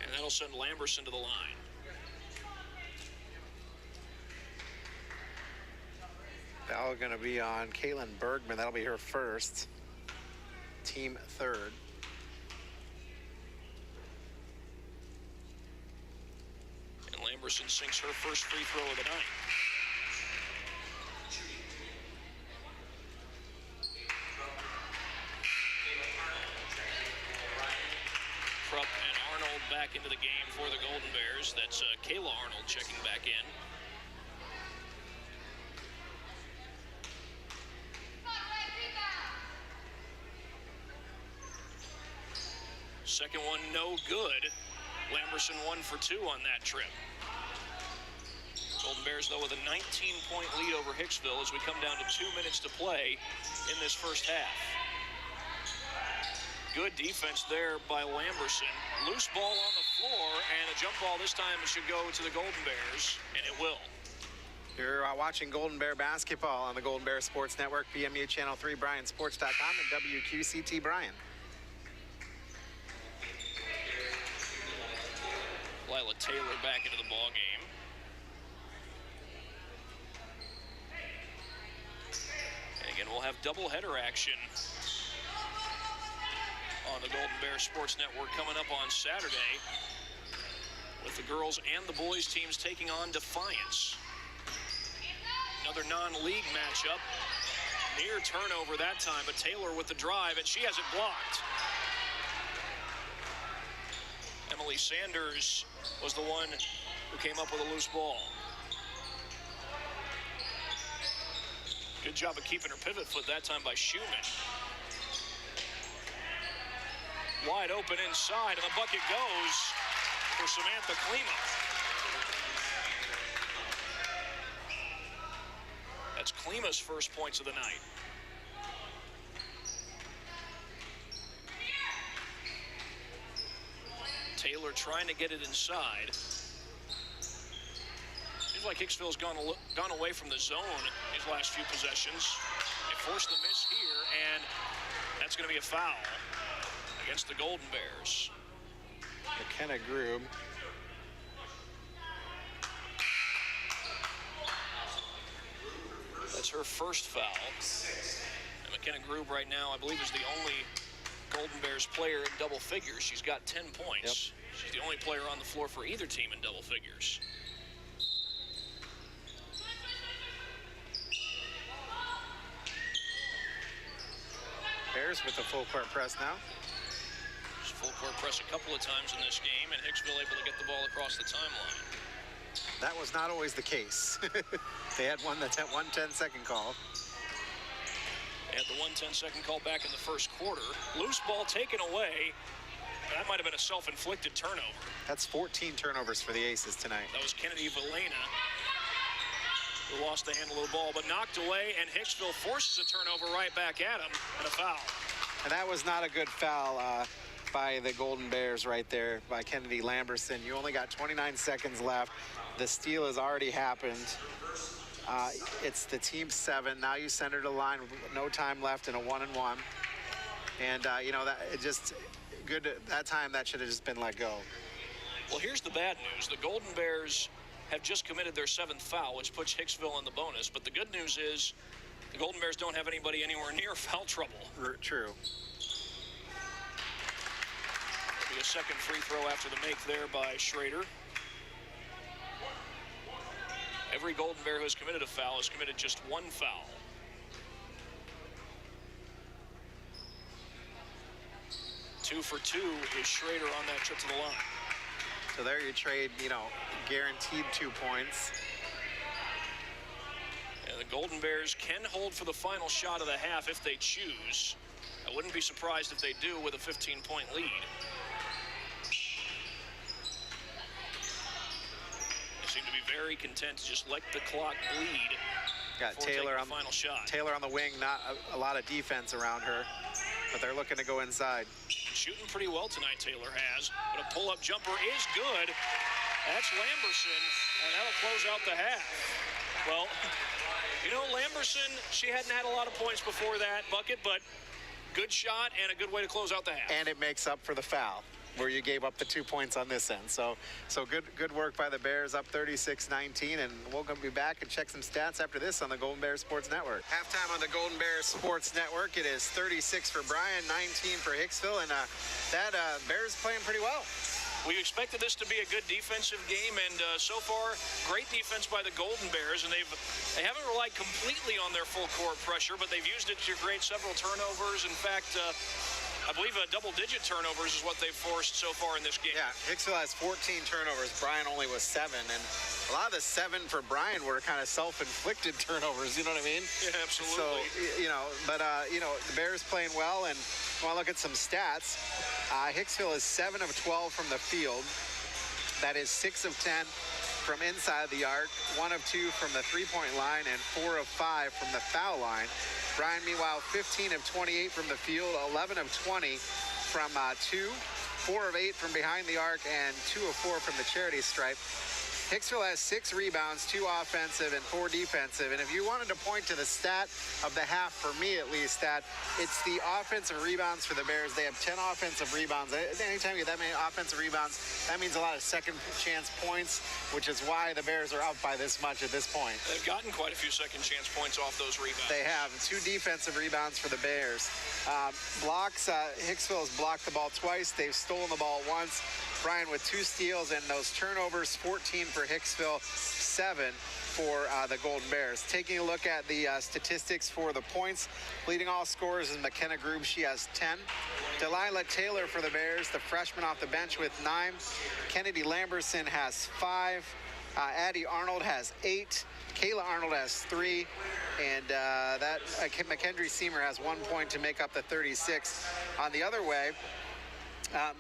And that'll send Lamberson to the line. Foul going to be on Caitlin Bergman. That'll be her first. Team third. And Lamberson sinks her first free throw of the night. Krupp and Arnold back into the game for the Golden Bears. That's Kayla Arnold checking back in. Second one, no good. Lamberson 1 for 2 on that trip. Golden Bears, though, with a 19-point lead over Hicksville as we come down to 2 minutes to play in this first half. Good defense there by Lamberson. Loose ball on the floor, and a jump ball this time should go to the Golden Bears, and it will. You're watching Golden Bear basketball on the Golden Bear Sports Network, BMU Channel 3, BryanSports.com, and WQCT Bryan. Lila Taylor back into the ball game. And again, we'll have doubleheader action on the Golden Bear Sports Network coming up on Saturday with the girls and the boys teams taking on Defiance. Another non-league matchup. Near turnover that time, but Taylor with the drive, and she has it blocked. Emily Sanders was the one who came up with a loose ball. Good job of keeping her pivot foot that time by Schumann. Wide open inside, and the bucket goes for Samantha Klima. That's Klima's first points of the night. Taylor trying to get it inside. Seems like Hicksville's gone away from the zone these last few possessions. It forced the miss here, and that's going to be a foul against the Golden Bears. McKenna Grube. That's her first foul. And McKenna Grube right now, I believe, is the only Golden Bears player in double figures. She's got 10 points. Yep. She's the only player on the floor for either team in double figures. Bears with a full court press now. Just full court press a couple of times in this game, and Hicksville able to get the ball across the timeline. That was not always the case. They had one that's at 1 10-second call. They had the 1 10-second call back in the first quarter. Loose ball taken away. That might have been a self-inflicted turnover. That's 14 turnovers for the Aces tonight. That was Kennedy Valena, who lost the handle of the ball, but knocked away, and Hicksville forces a turnover right back at him, and a foul. And that was not a good foul by the Golden Bears right there, by Kennedy Lamberson. You only got 29 seconds left. The steal has already happened. It's the team 7. Now you send her to the line with no time left in a 1-and-1. And, you know, that it just good. That time that should have just been let go. Well, here's the bad news. The Golden Bears have just committed their 7th foul, which puts Hicksville in the bonus. But the good news is the Golden Bears don't have anybody anywhere near foul trouble. True. There'll be a second free throw after the make there by Schrader. Every Golden Bear who has committed a foul has committed just 1 foul. Two for 2 is Schrader on that trip to the line. So there you trade, you know, guaranteed 2 points. And the Golden Bears can hold for the final shot of the half if they choose. I wouldn't be surprised if they do with a 15-point lead. They seem to be very content to just let the clock bleed. Got Taylor on the final shot. Taylor on the wing, not a lot of defense around her, but they're looking to go inside. Shooting pretty well tonight, Taylor has, but a pull-up jumper is good. That's Lamberson, and that'll close out the half. Well, you know, Lamberson, she hadn't had a lot of points before that bucket, but good shot and a good way to close out the half. And it makes up for the foul, where you gave up the 2 points on this end. So good work by the Bears, up 36-19, and we'll be back and check some stats after this on the Golden Bears Sports Network. Halftime on the Golden Bears Sports Network. It is 36 for Bryan, 19 for Hicksville, and that Bears playing pretty well. We expected this to be a good defensive game, and so far, great defense by the Golden Bears, and they haven't relied completely on their full court pressure, but they've used it to create several turnovers. In fact, I believe double-digit turnovers is what they've forced so far in this game. Yeah, Hicksville has 14 turnovers. Bryan only was 7, and a lot of the 7 for Bryan were kind of self-inflicted turnovers, you know what I mean? Yeah, absolutely. So, the Bears playing well, and I want to look at some stats. Hicksville is 7 of 12 from the field. That is 6 of 10 from inside the arc, 1 of 2 from the three-point line, and 4 of 5 from the foul line. Bryan, meanwhile, 15 of 28 from the field, 11 of 20 from 2, 4 of 8 from behind the arc, and 2 of 4 from the charity stripe. Hicksville has 6 rebounds, 2 offensive and 4 defensive. And if you wanted to point to the stat of the half, for me at least, that it's the offensive rebounds for the Bears. They have 10 offensive rebounds. Anytime you get that many offensive rebounds, that means a lot of second chance points, which is why the Bears are up by this much at this point. They've gotten quite a few second chance points off those rebounds. They have 2 defensive rebounds for the Bears. Blocks, Hicksville has blocked the ball twice. They've stolen the ball once. Bryan with 2 steals, and those turnovers, 14 for Hicksville, 7 for the Golden Bears. Taking a look at the statistics for the points, leading all scorers is McKenna Groob. She has 10. Delilah Taylor for the Bears, the freshman off the bench, with 9. Kennedy Lamberson has 5. Addie Arnold has 8. Kayla Arnold has 3. And McKendry Seymour has 1 point to make up the 36. On the other way,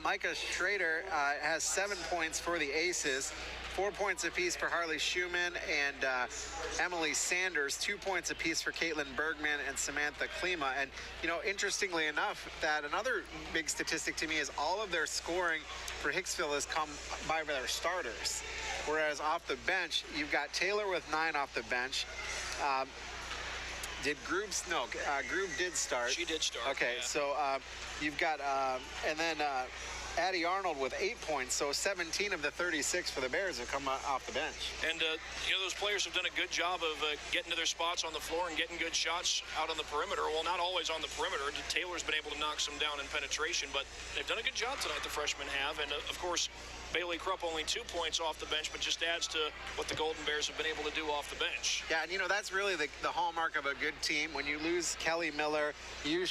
Micah Schrader has 7 points for the Aces, 4 points apiece for Harley Schumann and Emily Sanders, 2 points apiece for Caitlin Bergman and Samantha Klima. And, interestingly enough, that another big statistic to me is all of their scoring for Hicksville has come by their starters. Whereas off the bench, you've got Taylor with 9 off the bench. Did Groob? No, Groob did start. She did start. Okay, yeah. so you've got, and then Addie Arnold with 8 points, so 17 of the 36 for the Bears have come off the bench. And, those players have done a good job of getting to their spots on the floor and getting good shots out on the perimeter. Well, not always on the perimeter. Taylor's been able to knock some down in penetration, but they've done a good job tonight, the freshmen have. And, of course, Bailey Krupp only 2 points off the bench, but just adds to what the Golden Bears have been able to do off the bench. Yeah, and that's really the hallmark of a good team. When you lose Kelly Miller, you lose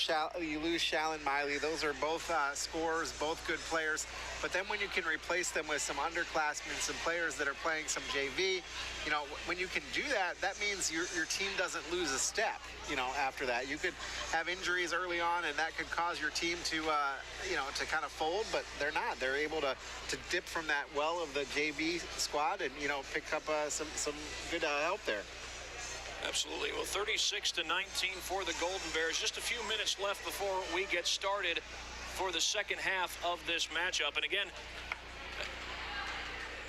Shallon Miley. Those are both scorers, both good players. But then when you can replace them with some underclassmen, some players that are playing some JV, when you can do that, that means your team doesn't lose a step, after that. You could have injuries early on, and that could cause your team to, to kind of fold, but they're not. They're able to dip from that well of the JV squad and, pick up some good help there. Absolutely. Well, 36-19 for the Golden Bears. Just a few minutes left before we get started for the second half of this matchup. And again,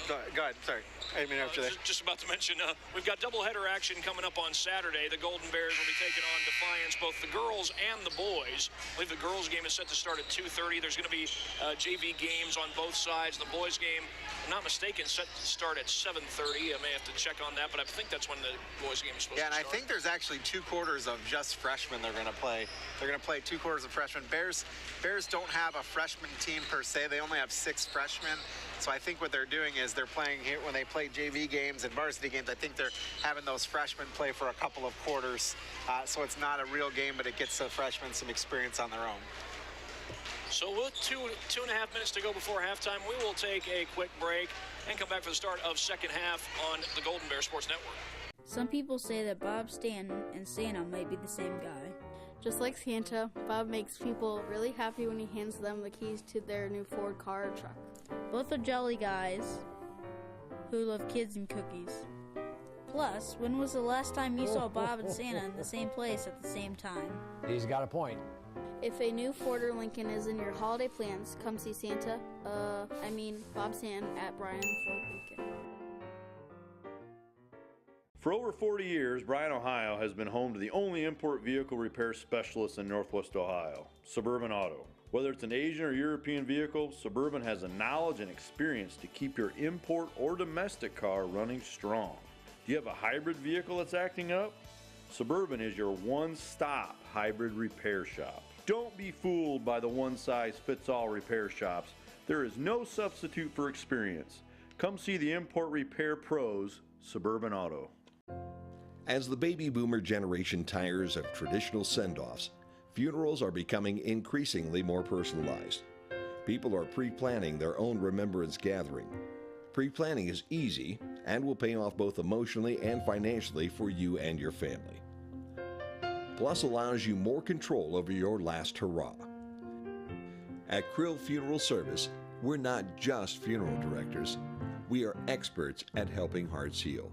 go ahead. Sorry. I mean, after that. Just about to mention, we've got doubleheader action coming up on Saturday. The Golden Bears will be taking on Defiance, both the girls and the boys. I believe the girls' game is set to start at 2:30. There's going to be JV games on both sides. The boys' game, if I'm not mistaken, set to start at 7:30. I may have to check on that, but I think that's when the boys' game is supposed to start. Yeah, and I think there's actually 2 quarters of just freshmen they're going to play. They're going to play 2 quarters of freshmen. Bears don't have a freshman team per se. They only have 6 freshmen. So I think what they're doing is they're playing here when they play JV games and varsity games. I think they're having those freshmen play for a couple of quarters. So it's not a real game, but it gets the freshmen some experience on their own. So with 2.5 minutes to go before halftime, we will take a quick break and come back for the start of second half on the Golden Bear Sports Network. Some people say that Bob Stanton and Santa might be the same guy. Just like Santa, Bob makes people really happy when he hands them the keys to their new Ford car or truck. Both are jolly guys who love kids and cookies. Plus, when was the last time you saw Bob and Santa in the same place at the same time? He's got a point. If a new Ford or Lincoln is in your holiday plans, come see Santa, Bob San at Bryan Ford Lincoln. For over 40 years, Bryan, Ohio has been home to the only import vehicle repair specialist in Northwest Ohio, Suburban Auto. Whether it's an Asian or European vehicle, Suburban has the knowledge and experience to keep your import or domestic car running strong. Do you have a hybrid vehicle that's acting up? Suburban is your one-stop hybrid repair shop. Don't be fooled by the one-size-fits-all repair shops. There is no substitute for experience. Come see the import repair pros, Suburban Auto. As the baby boomer generation tires of traditional send-offs, funerals are becoming increasingly more personalized. People are pre-planning their own remembrance gathering. Pre-planning is easy and will pay off both emotionally and financially for you and your family. Plus allows you more control over your last hurrah. At Krill Funeral Service, we're not just funeral directors, we are experts at helping hearts heal.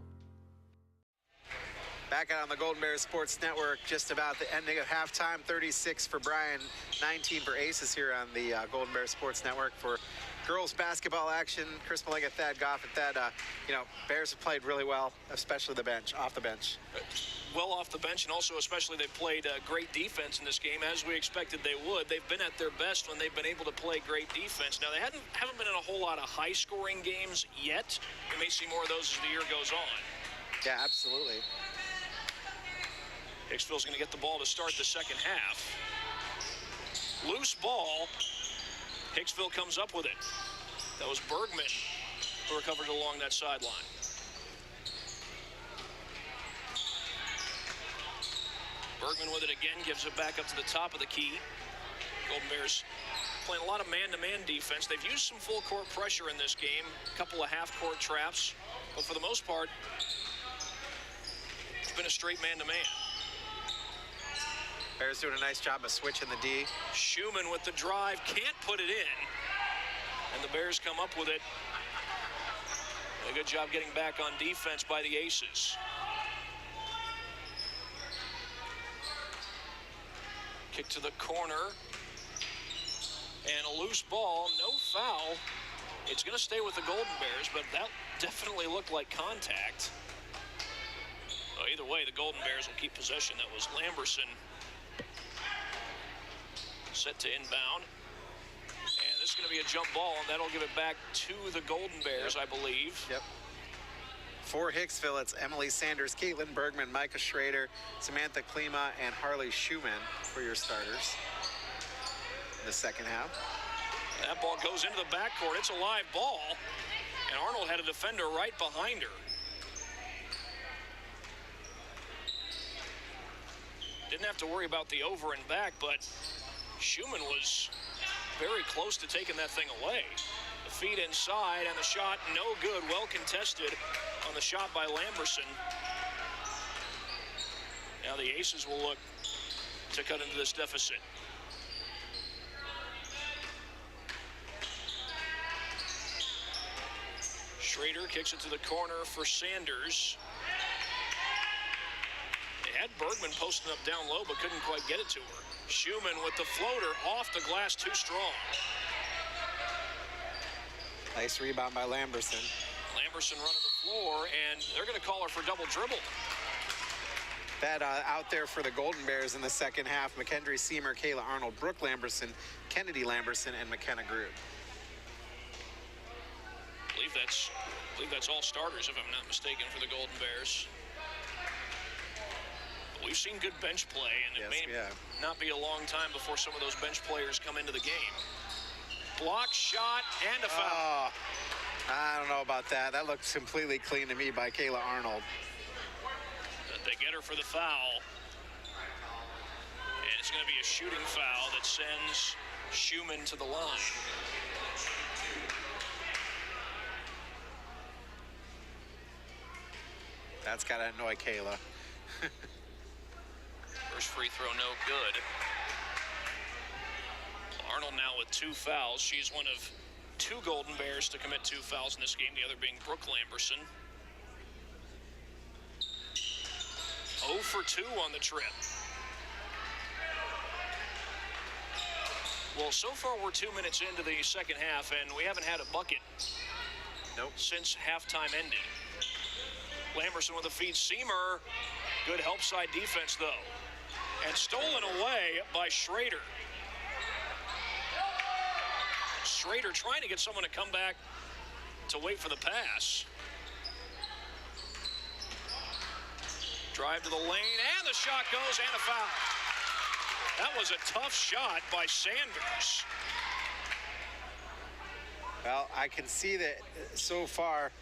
Back out on the Golden Bears Sports Network, just about the ending of halftime. 36 for Bryan, 19 for Aces here on the Golden Bears Sports Network for girls basketball action. Chris Malega, Thad Goff, and Thad, Bears have played really well, especially off the bench. Well off the bench, and also especially they played great defense in this game, as we expected they would. They've been at their best when they've been able to play great defense. Now, they haven't been in a whole lot of high-scoring games yet. We may see more of those as the year goes on. Yeah, absolutely. Hicksville's going to get the ball to start the second half. Loose ball. Hicksville comes up with it. That was Bergman who recovered along that sideline. Bergman with it again, gives it back up to the top of the key. Golden Bears playing a lot of man-to-man defense. They've used some full-court pressure in this game, a couple of half-court traps, but for the most part, it's been a straight man-to-man. Bears doing a nice job of switching the D. Schumann with the drive, can't put it in. And the Bears come up with it. A good job getting back on defense by the Aces. Kick to the corner. And a loose ball, no foul. It's going to stay with the Golden Bears, but that definitely looked like contact. Well, either way, the Golden Bears will keep possession. That was Lamberson. Set to inbound. And this is going to be a jump ball, and that'll give it back to the Golden Bears, I believe. Yep. For Hicksville, it's Emily Sanders, Caitlin Bergman, Micah Schrader, Samantha Klima, and Harley Schumann for your starters in the second half. That ball goes into the backcourt. It's a live ball, and Arnold had a defender right behind her. Didn't have to worry about the over and back, but Schumann was very close to taking that thing away. The feed inside, and the shot no good. Well contested on the shot by Lamberson. Now the Aces will look to cut into this deficit. Schrader kicks it to the corner for Sanders. They had Bergman posting up down low, but couldn't quite get it to her. Schumann with the floater off the glass, too strong. Nice rebound by Lamberson. Lamberson running the floor, and they're going to call her for double dribble. That out there for the Golden Bears in the second half. McKendry Seymour, Kayla Arnold, Brooke Lamberson, Kennedy Lamberson, and McKenna Groot. I believe that's all starters, if I'm not mistaken, for the Golden Bears. But we've seen good bench play, and it may not be a long time before some of those bench players come into the game. Block shot and a foul. I don't know about that. That looks completely clean to me by Kayla Arnold. They get her for the foul. And it's going to be a shooting foul that sends Schumann to the line. That's got to annoy Kayla. First free throw, no good. Arnold now with 2 fouls. She's one of two Golden Bears to commit 2 fouls in this game, the other being Brooke Lamberson. 0 for 2 on the trip. Well, so far we're 2 minutes into the second half, and we haven't had a bucket since halftime ended. Lamberson with a feed. Seamer, good help side defense, though. And stolen away by Schrader. Schrader trying to get someone to come back to wait for the pass. Drive to the lane, and the shot goes, and a foul. That was a tough shot by Sanders. Well, I can see that so far,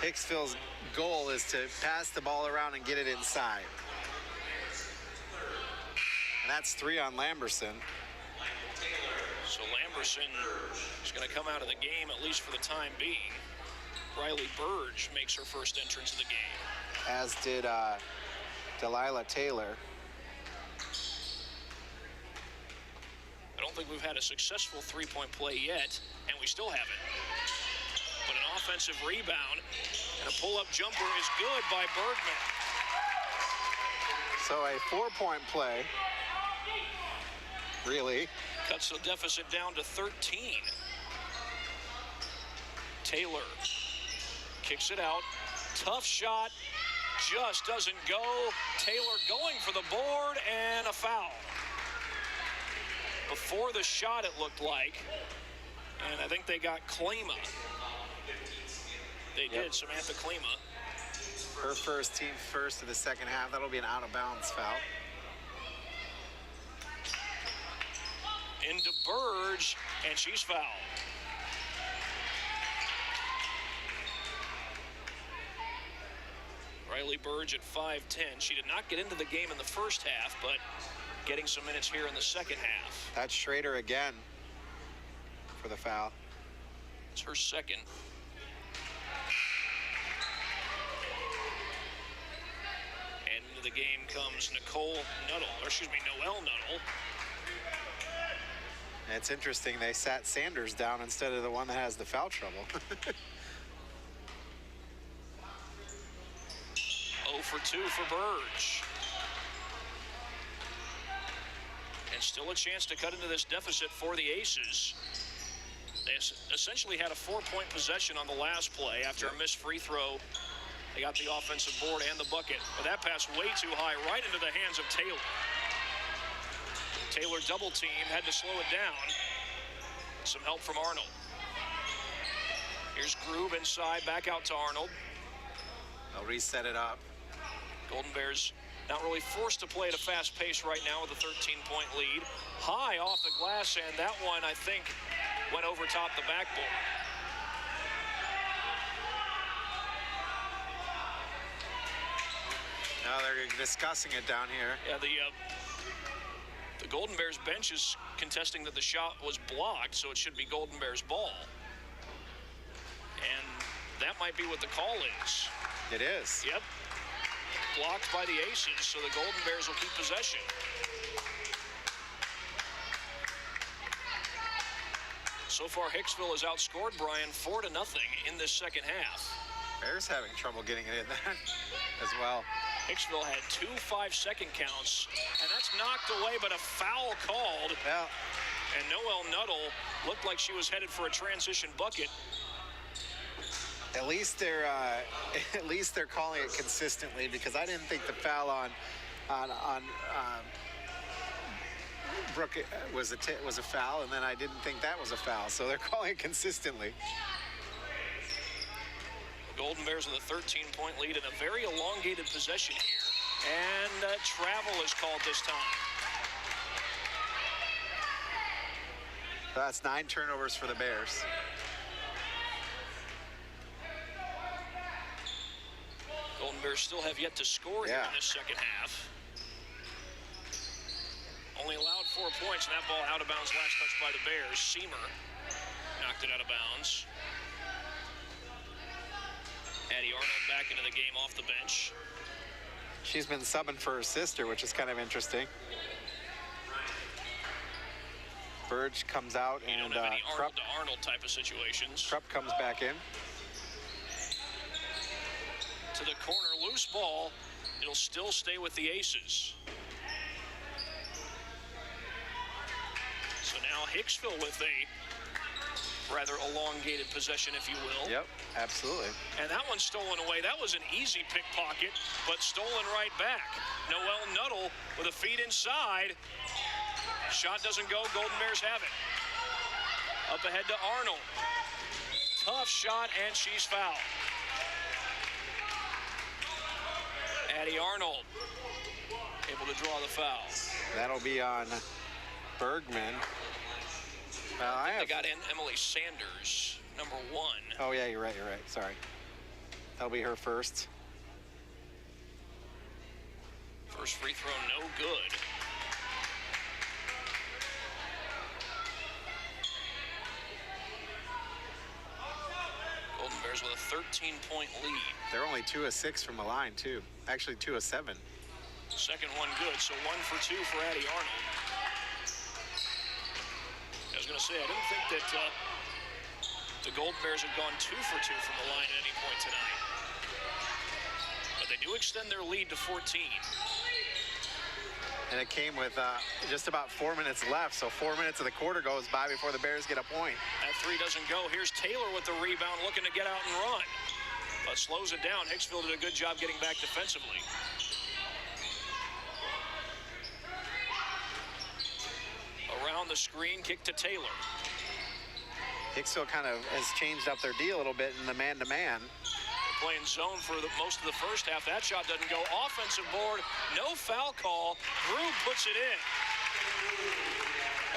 Hicksville's goal is to pass the ball around and get it inside. And that's 3 on Lamberson. So Lamberson is going to come out of the game, at least for the time being. Riley Burge makes her first entrance of the game. As did Delilah Taylor. I don't think we've had a successful three-point play yet, and we still haven't. But an offensive rebound and a pull-up jumper is good by Bergman. So a 4-point play, really. Cuts the deficit down to 13. Taylor kicks it out. Tough shot, just doesn't go. Taylor going for the board, and a foul. Before the shot, it looked like, and I think they got Klima. They did, Samantha Klima. Her first, team first of the second half. That'll be an out-of-bounds foul. Into Burge, and she's fouled. Riley Burge at 5'10". She did not get into the game in the first half, but getting some minutes here in the second half. That's Schrader again for the foul. It's her second. And into the game comes Noelle Nuttall. It's interesting they sat Sanders down instead of the one that has the foul trouble. 0 for 2 for Burge. And still a chance to cut into this deficit for the Aces. They essentially had a 4-point possession on the last play after a missed free throw. They got the offensive board and the bucket. But that pass way too high, right into the hands of Taylor. Taylor double team, had to slow it down. Some help from Arnold. Here's Grube inside, back out to Arnold. They'll reset it up. Golden Bears not really forced to play at a fast pace right now with a 13-point lead. High off the glass, and that one, I think, went over top the backboard. Now they're discussing it down here. Yeah, the Golden Bears bench is contesting that the shot was blocked, so it should be Golden Bears ball. And that might be what the call is. It is. Yep. Blocked by the Aces, so the Golden Bears will keep possession. So far, Hicksville has outscored Bryan 4-0 in this second half. Bears having trouble getting it in that as well. Hicksville had 2 5-second counts, and that's knocked away, but a foul called. Yeah. And Noelle Nuttall looked like she was headed for a transition bucket. At least they're calling it consistently, because I didn't think the foul on Brooke was a foul, and then I didn't think that was a foul. So they're calling it consistently. The Golden Bears with a 13-point lead and a very elongated possession here, and travel is called this time. That's 9 turnovers for the Bears. Golden Bears still have yet to score here in this second half. Only allowed 4 points, and that ball out of bounds last touch by the Bears. Seamer knocked it out of bounds. Addie Arnold back into the game off the bench. She's been subbing for her sister, which is kind of interesting. Burge comes out, You and don't have any Krupp Arnold to Arnold type of situations. comes back in. To the corner, loose ball. It'll still stay with the Aces. So now Hicksville with a rather elongated possession, if you will. Yep, absolutely. And that one's stolen away. That was an easy pickpocket, but stolen right back. Noel Nuttall with a feed inside. Shot doesn't go. Golden Bears have it. Up ahead to Arnold. Tough shot, and she's fouled. Addie Arnold able to draw the foul. That'll be on Bergman. I think they got in Emily Sanders, number 1. Oh, yeah, you're right. Sorry. That'll be her first. First free throw, no good. Golden Bears with a 13-point lead. They're only 2 of 6 from the line, too. Actually, 2 of 7. Second one good, so 1 for 2 for Addie Arnold. I was going to say, I didn't think that the Golden Bears had gone 2 for 2 from the line at any point tonight. But they do extend their lead to 14. And it came with just about 4 minutes left, so 4 minutes of the quarter goes by before the Bears get a point. That three doesn't go. Here's Taylor with the rebound, looking to get out and run. But slows it down. Hicksville did a good job getting back defensively. Around the screen, kick to Taylor. Hicksville kind of has changed up their D a little bit in the man-to-man. Playing zone for most of the first half. That shot doesn't go. Offensive board, no foul call. Brew puts it in.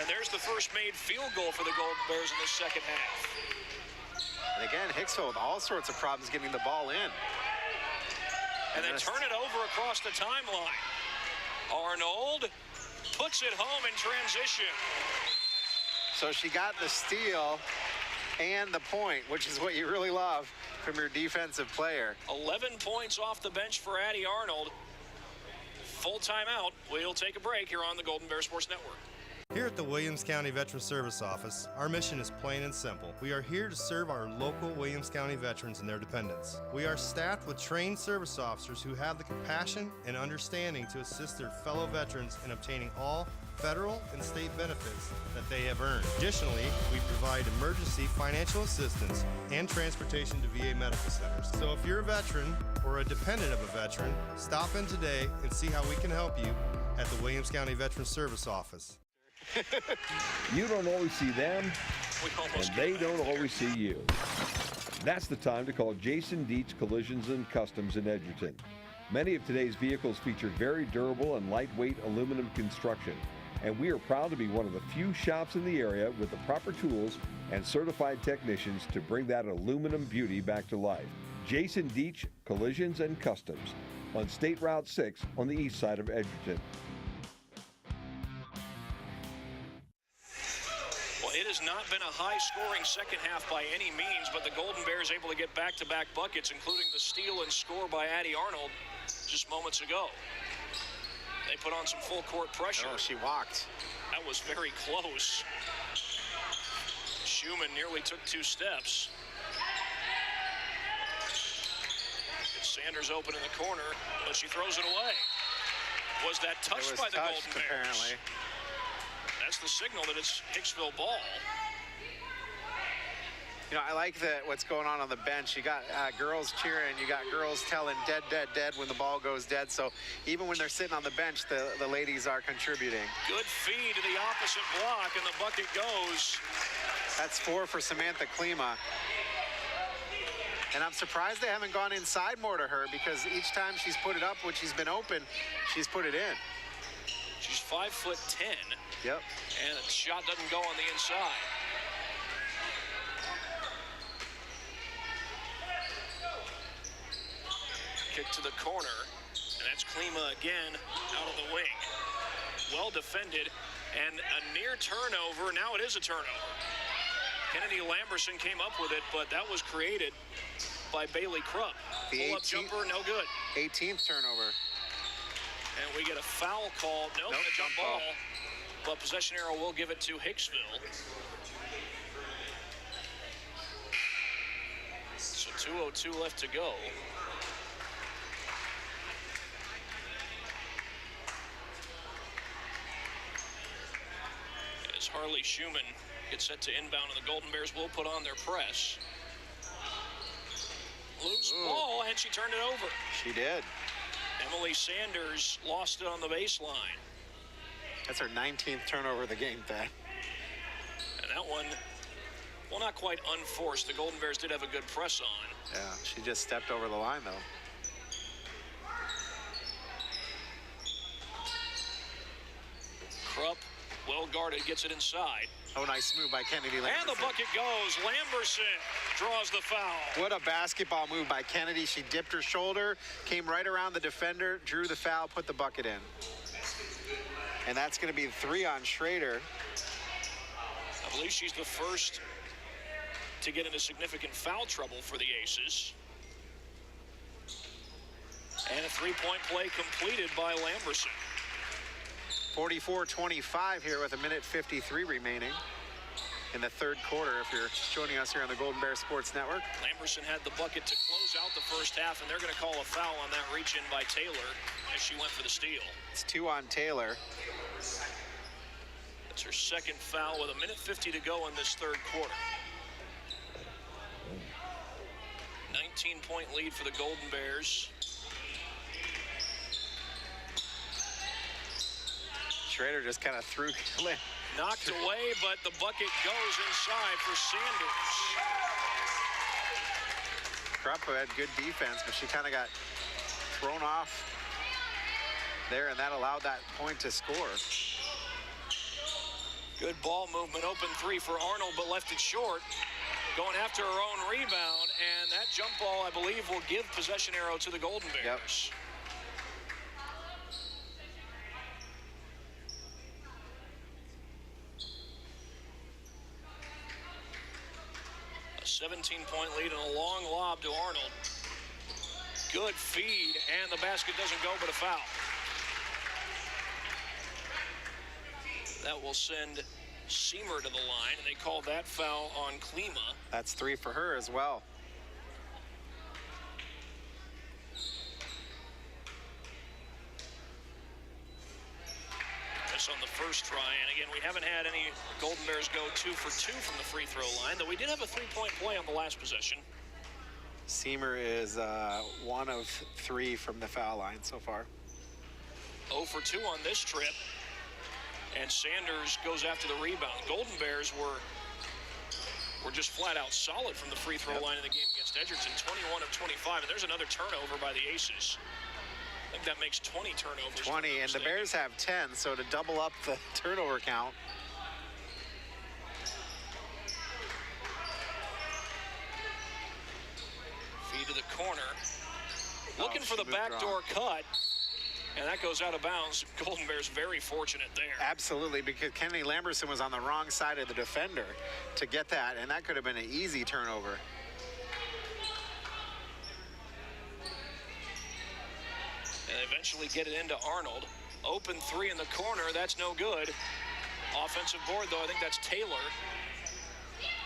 And there's the first made field goal for the Golden Bears in the second half. And again, Hicksville with all sorts of problems getting the ball in. And they turn it over across the timeline. Arnold puts it home in transition. So she got the steal and the point, which is what you really love from your defensive player. 11 points off the bench for Addie Arnold. Full timeout. We'll take a break here on the Golden Bear Sports Network. Here at the Williams County Veteran Service Office, our mission is plain and simple. We are here to serve our local Williams County veterans and their dependents. We are staffed with trained service officers who have the compassion and understanding to assist their fellow veterans in obtaining all federal and state benefits that they have earned. Additionally, we provide emergency financial assistance and transportation to VA medical centers. So if you're a veteran or a dependent of a veteran, stop in today and see how we can help you at the Williams County Veteran Service Office. You don't always see them, and they don't always see you. That's the time to call Jason Dietz Collisions and Customs in Edgerton. Many of today's vehicles feature very durable and lightweight aluminum construction, and we are proud to be one of the few shops in the area with the proper tools and certified technicians to bring that aluminum beauty back to life. Jason Dietz Collisions and Customs on State Route 6 on the east side of Edgerton. Well, it has not been a high-scoring second half by any means, but the Golden Bears able to get back-to-back buckets, including the steal and score by Addie Arnold just moments ago. They put on some full-court pressure. Oh, she walked. That was very close. Schumann nearly took 2 steps. It's Sanders open in the corner, but she throws it away. Was that touched by the Golden Bears? Apparently. That's the signal that it's Hicksville ball. You know, I like what's going on the bench. You got girls cheering. You got girls telling dead, dead, dead when the ball goes dead. So even when they're sitting on the bench, the ladies are contributing. Good feed to the opposite block, and the bucket goes. That's 4 for Samantha Klima. And I'm surprised they haven't gone inside more to her, because each time she's put it up when she's been open, she's put it in. She's 5'10". Yep. And the shot doesn't go on the inside. Kick to the corner, and that's Klima again out of the wing. Well defended, and a near turnover. Now it is a turnover. Kennedy Lamberson came up with it, but that was created by Bailey Krupp. Pull-up jumper, no good. 18th turnover. And we get a foul call. Nope, a jump ball. but possession arrow will give it to Hicksville. So 2:02 left to go. As Harley Schumann gets set to inbound, and the Golden Bears will put on their press. Loose ball, and she turned it over. She did. Emily Sanders lost it on the baseline. That's her 19th turnover of the game, Pat. And that one, well, not quite unforced. The Golden Bears did have a good press on. Yeah, she just stepped over the line, though. Krupp, well guarded, gets it inside. Oh, nice move by Kennedy Lamberson. And the bucket goes. Lamberson draws the foul. What a basketball move by Kennedy. She dipped her shoulder, came right around the defender, drew the foul, put the bucket in. And that's going to be 3 on Schrader. I believe she's the first to get into significant foul trouble for the Aces. And a three-point play completed by Lamberson. 44-25 here with 1:53 remaining in the third quarter if you're joining us here on the Golden Bear Sports Network. Lamberson had the bucket to close out the first half, and they're going to call a foul on that reach-in by Taylor as she went for the steal. It's 2 on Taylor. That's her second foul with 1:50 to go in this third quarter. 19-point lead for the Golden Bears. Schrader just kind of threw. Knocked away, but the bucket goes inside for Sanders. Krupp had good defense, but she kind of got thrown off there, and that allowed that point to score. Good ball movement, open 3 for Arnold, but left it short. Going after her own rebound, and that jump ball, I believe, will give possession arrow to the Golden Bears. Yep. A 17-point lead and a long lob to Arnold. Good feed, and the basket doesn't go, but a foul. That will send Seamer to the line, and they called that foul on Klima. That's 3 for her as well. Miss on the first try, and again, we haven't had any Golden Bears go 2 for 2 from the free throw line, though we did have a 3-point play on the last possession. Seamer is 1 of 3 from the foul line so far. 0 for 2 on this trip. And Sanders goes after the rebound. Golden Bears were just flat out solid from the free throw line in the game against Edgerton. 21 of 25, and there's another turnover by the Aces. I think that makes 20 turnovers. 20, and the Bears have 10, so to double up the turnover count. Feed to the corner. Looking for the backdoor cut. And that goes out of bounds. Golden Bears very fortunate there. Absolutely, because Kennedy Lamberson was on the wrong side of the defender to get that, and that could have been an easy turnover. And eventually get it into Arnold. Open 3 in the corner. That's no good. Offensive board, though. I think that's Taylor.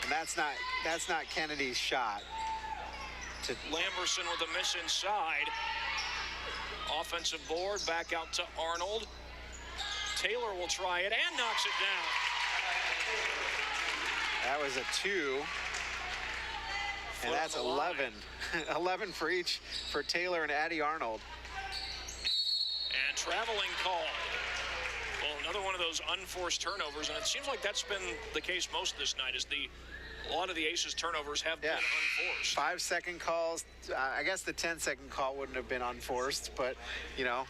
And that's not Kennedy's shot. Lamberson with a miss inside. Offensive board, back out to Arnold. Taylor will try it and knocks it down. That was a 2. And that's 11. 11 for each for Taylor and Addie Arnold. And traveling call. Well, another one of those unforced turnovers, and it seems like that's been the case most of this night, is a lot of the Aces turnovers have been unforced. 5-second calls. I guess the 10-second call wouldn't have been unforced, but, you know.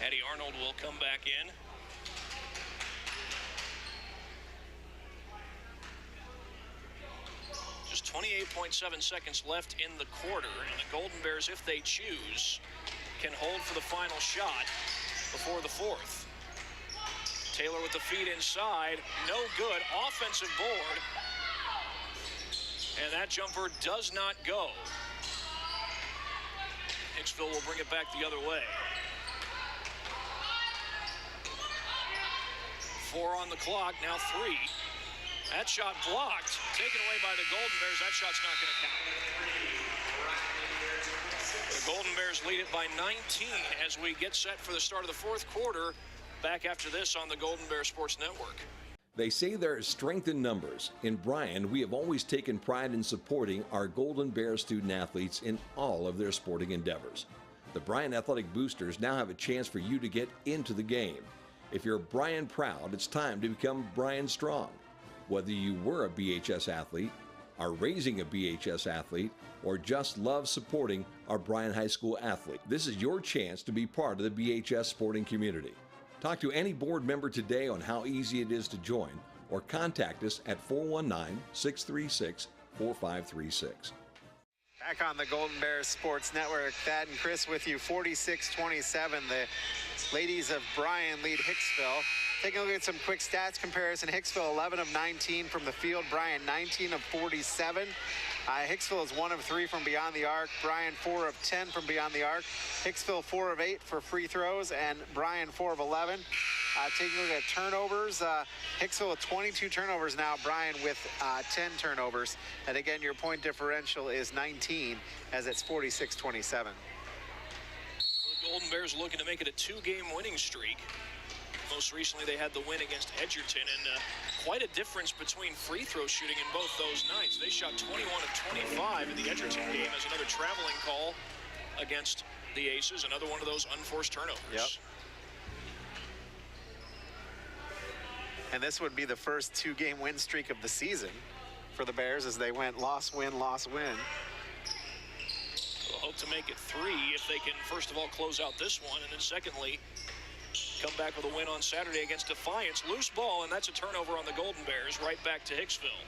Addie Arnold will come back in. Just 28.7 seconds left in the quarter, and the Golden Bears, if they choose, can hold for the final shot before the fourth. Taylor with the feed inside, no good. Offensive board, and that jumper does not go. Hicksville will bring it back the other way. 4 on the clock, now 3. That shot blocked, taken away by the Golden Bears. That shot's not going to count. The Golden Bears lead it by 19 as we get set for the start of the fourth quarter. Back after this on the Golden Bear Sports Network. They say there is strength in numbers. In Bryan, we have always taken pride in supporting our Golden Bear student athletes in all of their sporting endeavors. The Bryan Athletic Boosters now have a chance for you to get into the game. If you're Bryan proud, it's time to become Bryan strong. Whether you were a BHS athlete, are raising a BHS athlete, or just love supporting our Bryan High School athlete, this is your chance to be part of the BHS sporting community. Talk to any board member today on how easy it is to join, or contact us at 419-636-4536. Back on the Golden Bears Sports Network, Thad and Chris with you, 46-27. The ladies of Bryan lead Hicksville. Taking a look at some quick stats comparison. Hicksville 11 of 19 from the field. Bryan 19 of 47. Hicksville is 1 of 3 from beyond the arc. Bryan 4 of 10 from beyond the arc. Hicksville 4 of 8 for free throws, and Bryan 4 of 11. Taking a look at turnovers, Hicksville with 22 turnovers now. Bryan with 10 turnovers. And again, your point differential is 19 as it's 46-27. The Golden Bears looking to make it a 2-game winning streak. Most recently, they had the win against Edgerton, and quite a difference between free throw shooting in both those nights. They shot 21 of 25 in the Edgerton game as another traveling call against the Aces, another one of those unforced turnovers. Yep. And this would be the first 2-game win streak of the season for the Bears as they went loss, win, loss, win. They'll hope to make it 3 if they can, first of all, close out this one, and then secondly, come back with a win on Saturday against Defiance. Loose ball, and that's a turnover on the Golden Bears, right back to Hicksville.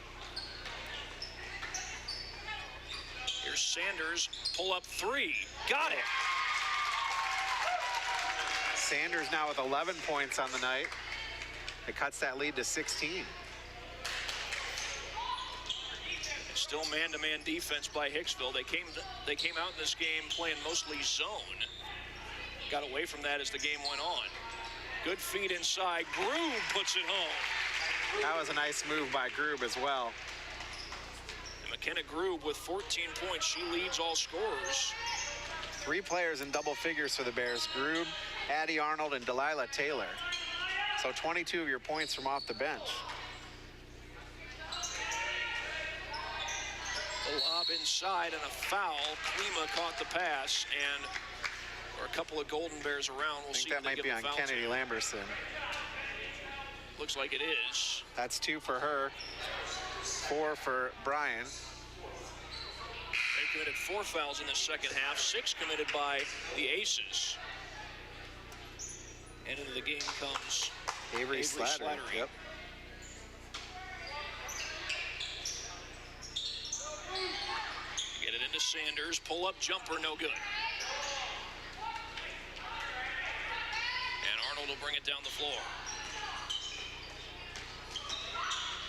Here's Sanders, pull up 3. Got it! Sanders now with 11 points on the night. It cuts that lead to 16. Still man-to-man defense by Hicksville. They came out in this game playing mostly zone. Got away from that as the game went on. Good feed inside. Grube puts it home. That was a nice move by Grube as well. And McKenna Grube with 14 points. She leads all scorers. 3 players in double figures for the Bears. Grube, Addie Arnold, and Delilah Taylor. So 22 of your points from off the bench. A lob inside and a foul. Klima caught the pass, and there are a couple of Golden Bears around. We'll see if that might be on Kennedy Lamberson. Looks like it is. That's 2 for her, 4 for Bryan. They committed 4 fouls in the second half, 6 committed by the Aces. And into the game comes Avery Slattery. Yep. Get it into Sanders. Pull up jumper, no good. And Arnold will bring it down the floor.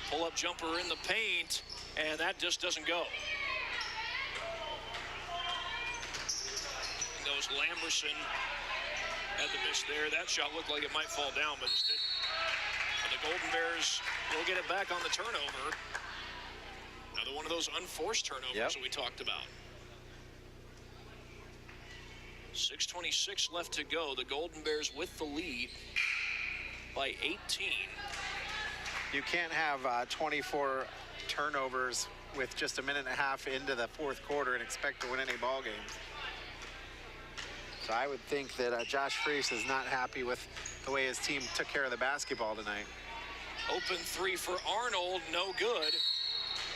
Pull up jumper in the paint, and that just doesn't go. Goes Lamberson. Had the miss there. That shot looked like it might fall down, but just didn't. And the Golden Bears will get it back on the turnover. Another one of those unforced turnovers that we talked about. 6:26 left to go. The Golden Bears with the lead by 18. You can't have 24 turnovers with just a minute and a half into the fourth quarter and expect to win any ball games. So I would think that Josh Freese is not happy with the way his team took care of the basketball tonight. Open 3 for Arnold, no good.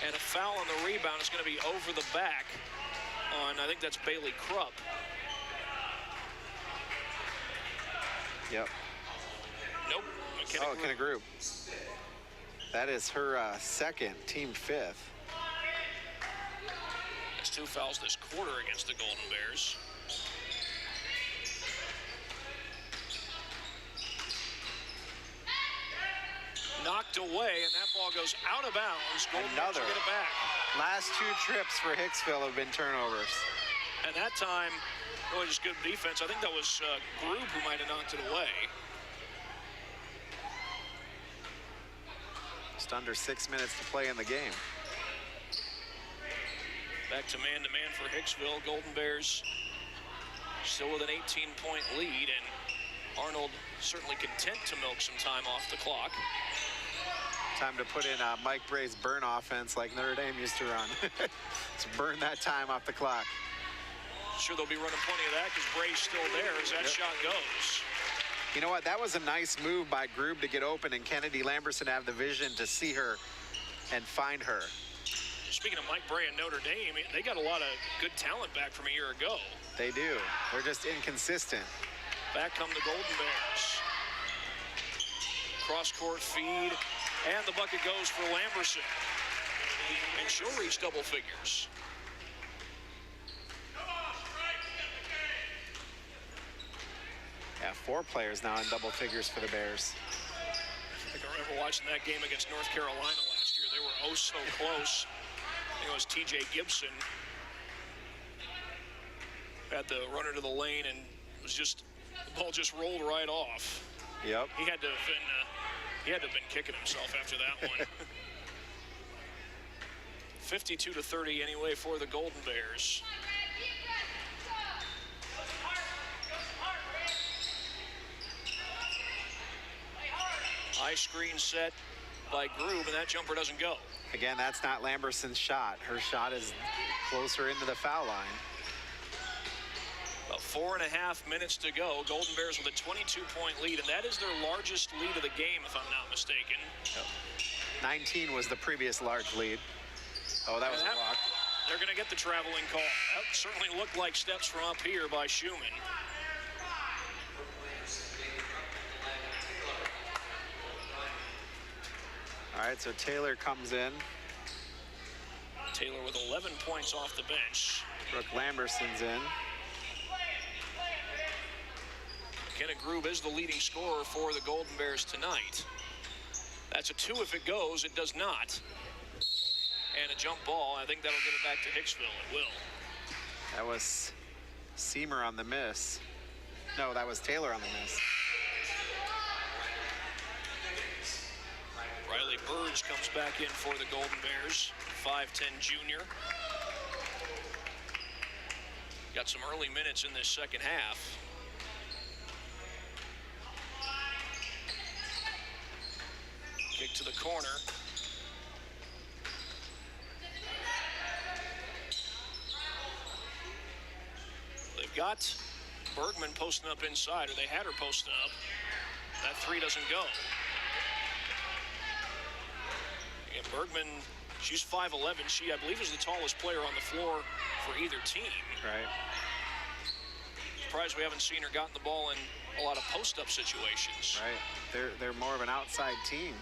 And a foul on the rebound is going to be over the back on, I think that's Bailey Krupp. Yep. Nope. McKenna Grube. That is her second, team 5th. That's 2 fouls this quarter against the Golden Bears. Knocked away, and that ball goes out of bounds. Golden Bears get it back. Last 2 trips for Hicksville have been turnovers. And that time, really just good defense. I think that was Grube who might have knocked it away. just under 6 minutes to play in the game. Back to man-to-man for Hicksville. Golden Bears still with an 18-point lead, and Arnold certainly content to milk some time off the clock. Time to put in Mike Bray's burn offense like Notre Dame used to run. To burn that time off the clock. Sure, they'll be running plenty of that because Bray's still there as that shot goes. You know what? That was a nice move by Grube to get open, and Kennedy Lamberson have the vision to see her and find her. Speaking of Mike Bray and Notre Dame, they got a lot of good talent back from a year ago. They do. They're just inconsistent. Back come the Golden Bears. Cross-court feed, and the bucket goes for Lamberson. And she'll reach double figures. Yeah, 4 players now in double figures for the Bears. I think I remember watching that game against North Carolina last year. They were oh so close. I think it was T.J. Gibson. Had the runner to the lane, and it was just, the ball just rolled right off. Yep. He had to have been kicking himself after that one. 52-30 anyway for the Golden Bears. High screen set by Grube, and that jumper doesn't go. Again, that's not Lamberson's shot. Her shot is closer into the foul line. About 4.5 minutes to go. Golden Bears with a 22-point lead, and that is their largest lead of the game, if I'm not mistaken. 19 was the previous large lead. Oh, that was a block. They're going to get the traveling call. That certainly looked like steps from up here by Schumann. All right, so Taylor comes in. Taylor with 11 points off the bench. Brooke Lamberson's in. Kenna Grube is the leading scorer for the Golden Bears tonight. That's a 2 if it goes. It does not. And a jump ball. I think that'll get it back to Hicksville. It will. That was Seamer on the miss. No, that was Taylor on the miss. Riley Burge comes back in for the Golden Bears. 5'10" junior. Got some early minutes in this second half. Kick to the corner. They've got Bergman posting up inside, or they had her posting up. That 3 doesn't go. And Bergman, she's 5'11". She, I believe, is the tallest player on the floor for either team. Right. Surprised we haven't seen her gotten the ball in a lot of post-up situations. Right. They're more of an outside team.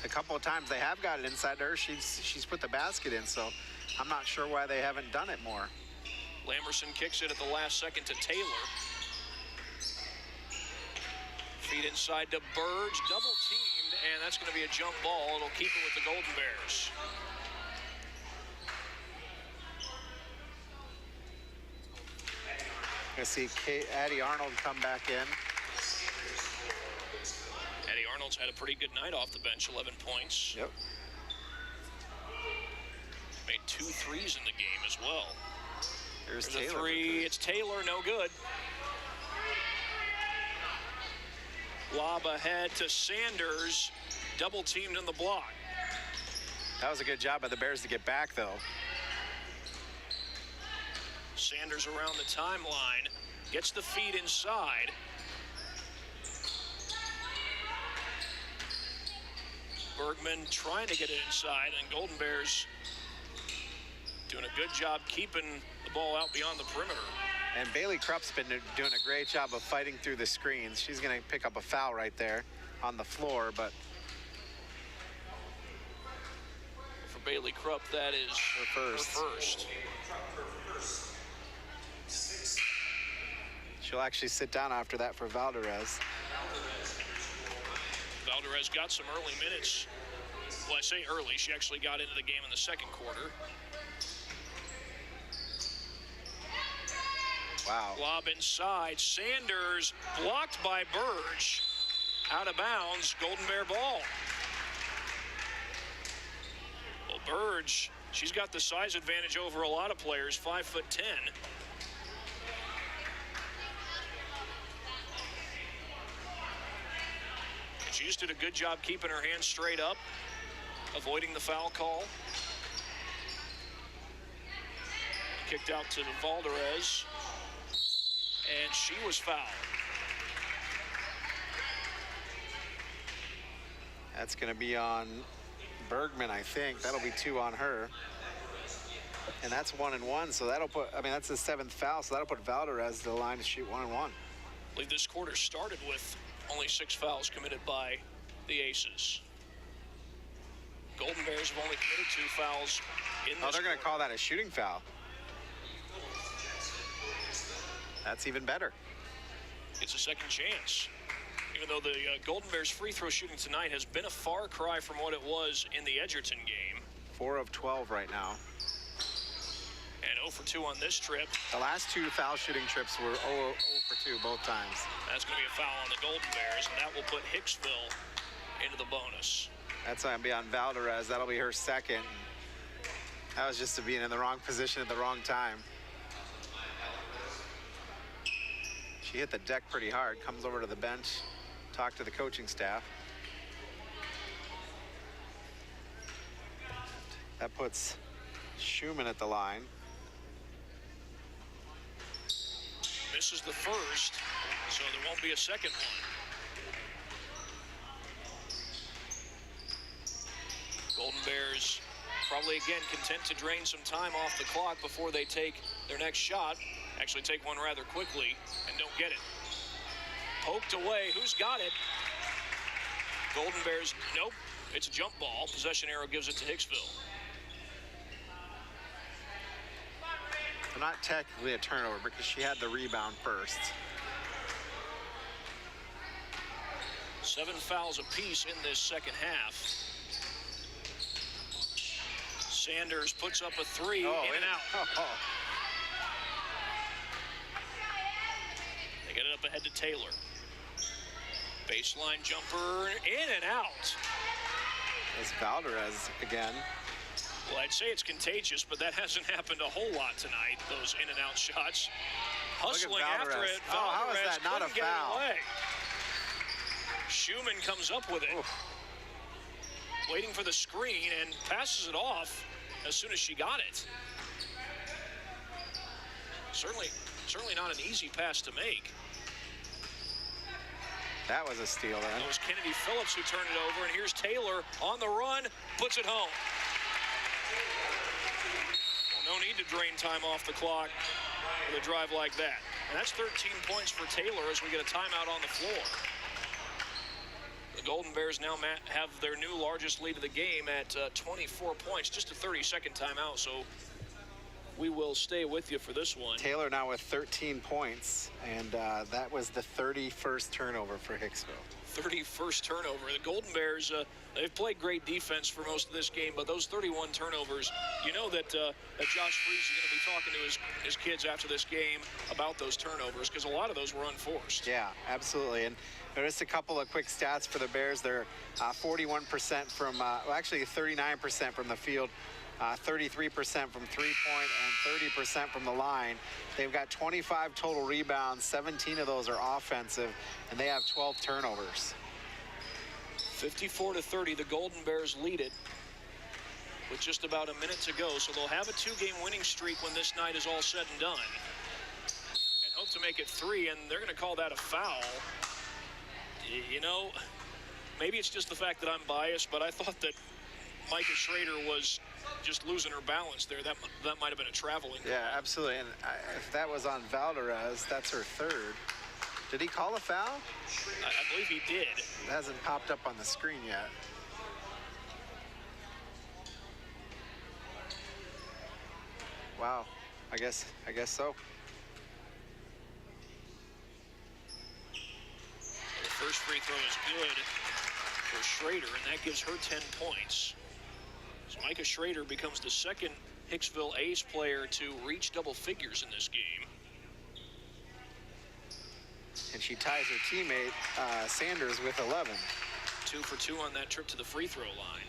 A couple of times they have got it inside her. She's put the basket in, so I'm not sure why they haven't done it more. Lamberson kicks it at the last second to Taylor. Feed inside to Burge, double teamed, and that's going to be a jump ball. It'll keep it with the Golden Bears. I see Addie Arnold come back in. Addie Arnold's had a pretty good night off the bench, 11 points. Yep. Made 2 threes in the game as well. There's a Taylor. 3. It's Taylor, no good. Lob ahead to Sanders, double teamed in the block. That was a good job by the Bears to get back, though. Sanders around the timeline, gets the feed inside. Bergman trying to get it inside, and Golden Bears doing a good job keeping the ball out beyond the perimeter. And Bailey Krupp's been doing a great job of fighting through the screens. She's going to pick up a foul right there on the floor, but for Bailey Krupp, that is her first. She'll actually sit down after that for Valdez. Valdez got some early minutes. Well, I say early. She actually got into the game in the second quarter. Wow. Lob inside. Sanders blocked by Burge. Out of bounds. Golden Bear ball. Burge, she's got the size advantage over a lot of players, 5'10". And she just did a good job keeping her hands straight up, avoiding the foul call. Kicked out to Valderez, and she was fouled. That's going to be on Bergman, I think. That'll be 2 on her. And that's 1-1, so that'll put, I mean, that's the 7th foul, so that'll put Valderez to the line to shoot 1-1. I believe this quarter started with only 6 fouls committed by the Aces. Golden Bears have only committed 2 fouls in this. Oh, they're going to call that a shooting foul. That's even better. It's a second chance. Even though the Golden Bears free throw shooting tonight has been a far cry from what it was in the Edgerton game. 4 of 12 right now. And 0 for 2 on this trip. The last 2 foul shooting trips were 0 for 2 both times. That's going to be a foul on the Golden Bears, and that will put Hicksville into the bonus. That's going to be on Valderez. That'll be her second. That was just to being in the wrong position at the wrong time. She hit the deck pretty hard, comes over to the bench, talk to the coaching staff. That puts Schumann at the line. Misses the first, so there won't be a second one. Golden Bears probably again content to drain some time off the clock before they take their next shot. Actually take one rather quickly and don't get it. Poked away. Who's got it? Golden Bears, nope. It's a jump ball. Possession arrow gives it to Hicksville. Not technically a turnover because she had the rebound first. 7 fouls apiece in this second half. Sanders puts up a 3 in and out. They get it up ahead to Taylor. Baseline jumper in and out. It's Valderez again. Well, I'd say it's contagious, but that hasn't happened a whole lot tonight, those in and out shots. Hustling after it. Oh, how is that not a foul? Schumann comes up with it. Oof. Waiting for the screen and passes it off as soon as she got it. Certainly not an easy pass to make. That was a steal then. It was Kennedy Phillips who turned it over, and here's Taylor on the run, puts it home. Well, no need to drain time off the clock with a drive like that. And that's 13 points for Taylor as we get a timeout on the floor. The Golden Bears now have their new largest lead of the game at 24 points, just a 30-second timeout, so we will stay with you for this one. Taylor now with 13 points, and that was the 31st turnover for Hicksville. 31st turnover. The Golden Bears, they've played great defense for most of this game, but those 31 turnovers, you know that Josh Freese is going to be talking to his kids after this game about those turnovers, because a lot of those were unforced. Yeah, absolutely. And just a couple of quick stats for the Bears. They're 41% from, well, actually 39% from the field, 33% from three-point, and 30% from the line. They've got 25 total rebounds. 17 of those are offensive, and they have 12 turnovers. 54-30, the Golden Bears lead it with just about a minute to go. So they'll have a 2-game winning streak when this night is all said and done, and hope to make it 3, and they're going to call that a foul. You know, maybe it's just the fact that I'm biased, but I thought that Micah Schrader was just losing her balance there. That might have been a traveling call. Yeah, absolutely. And if that was on Valderez, that's her third. Did he call a foul? I believe he did. It hasn't popped up on the screen yet. Wow. I guess so. The first free throw is good for Schrader, and that gives her 10 points. So Micah Schrader becomes the second Hicksville Ace player to reach double figures in this game. And she ties her teammate Sanders with 11. 2 for 2 on that trip to the free throw line.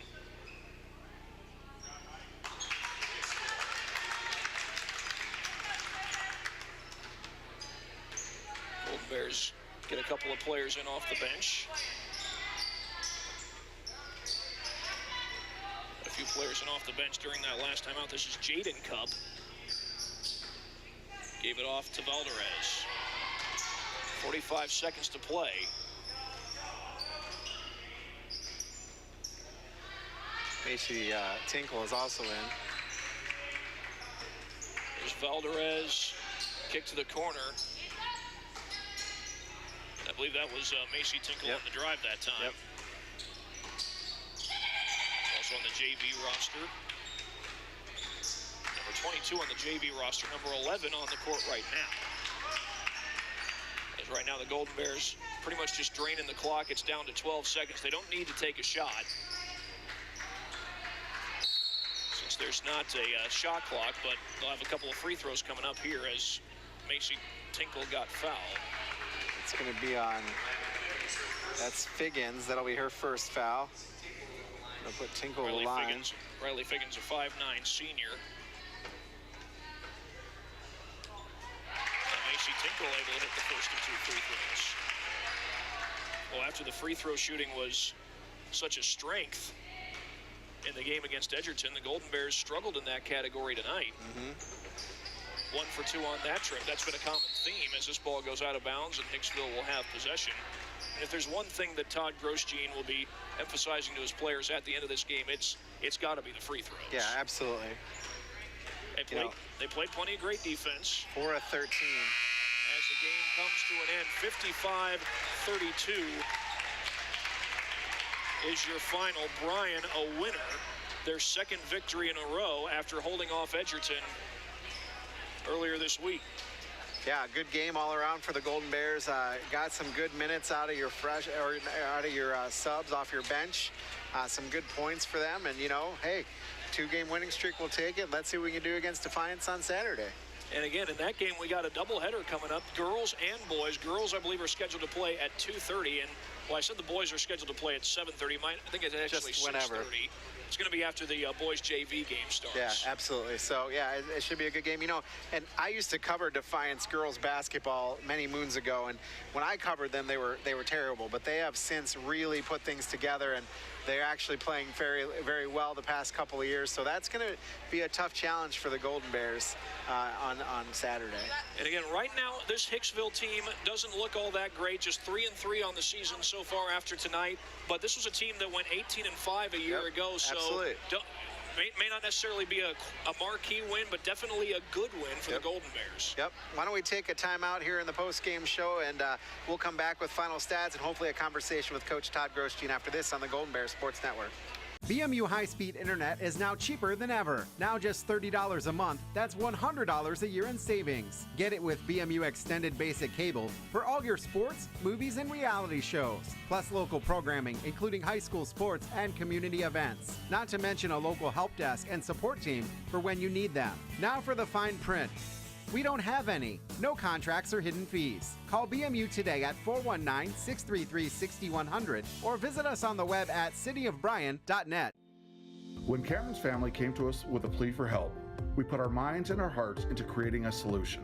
Bears get a couple of players in off the bench. A few players in off the bench during that last time out. This is Jaden Cup. Gave it off to Valderez. 45 seconds to play. Macy Tinkle is also in. There's Valderez, kick to the corner. I believe that was Macy Tinkle on the drive that time. Also on the JV roster. Number 22 on the JV roster, number 11 on the court right now. As right now the Golden Bears pretty much just draining the clock. It's down to 12 seconds. They don't need to take a shot. There's not a shot clock, but they'll have a couple of free throws coming up here as Macy Tinkle got fouled. It's going to be on, that's Figgins. That'll be her first foul. They'll put Tinkle on the line. Riley Figgins, a 5'9" senior. And Macy Tinkle able to hit the first of 2 free throws. Well, after the free throw shooting was such a strength in the game against Edgerton, the Golden Bears struggled in that category tonight. 1 for 2 on that trip. That's been a common theme as this ball goes out of bounds and Hicksville will have possession. And if there's one thing that Todd Grosjean will be emphasizing to his players at the end of this game, it's got to be the free throws. Yeah, absolutely. They played plenty of great defense. 4 of 13. As the game comes to an end, 55-32. Is your final. Bryan a winner, their second victory in a row after holding off Edgerton earlier this week. Yeah, good game all around for the Golden Bears. Got some good minutes out of your subs off your bench. Some good points for them, and hey, 2-game winning streak, we'll take it. Let's see what we can do against Defiance on Saturday. And again, in that game, we got a doubleheader coming up. Girls and boys. Girls, I believe, are scheduled to play at 2:30, and well, I said the boys are scheduled to play at 7:30. I think it's actually 6:30. It's going to be after the boys JV game starts. Yeah, absolutely. So, yeah, it should be a good game. And I used to cover Defiance girls basketball many moons ago, and when I covered them, they were terrible. But they have since really put things together, and they're actually playing very, very well the past couple of years. So that's going to be a tough challenge for the Golden Bears on Saturday. And again, right now, this Hicksville team doesn't look all that great. Just 3-3 on the season so far after tonight. But this was a team that went 18-5 a year ago. So may not necessarily be a marquee win, but definitely a good win for the Golden Bears. Yep. Why don't we take a timeout here in the post-game show, and we'll come back with final stats and hopefully a conversation with Coach Todd Grosjean after this on the Golden Bears Sports Network. BMU high-speed internet is now cheaper than ever. Now just $30 a month. That's $100 a year in savings. Get it with BMU extended basic cable for all your sports, movies, and reality shows. Plus local programming, including high school sports and community events. Not to mention a local help desk and support team for when you need them. Now for the fine print. We don't have any. No contracts or hidden fees. Call BMU today at 419-633-6100 or visit us on the web at cityofbryan.net. When Cameron's family came to us with a plea for help, we put our minds and our hearts into creating a solution.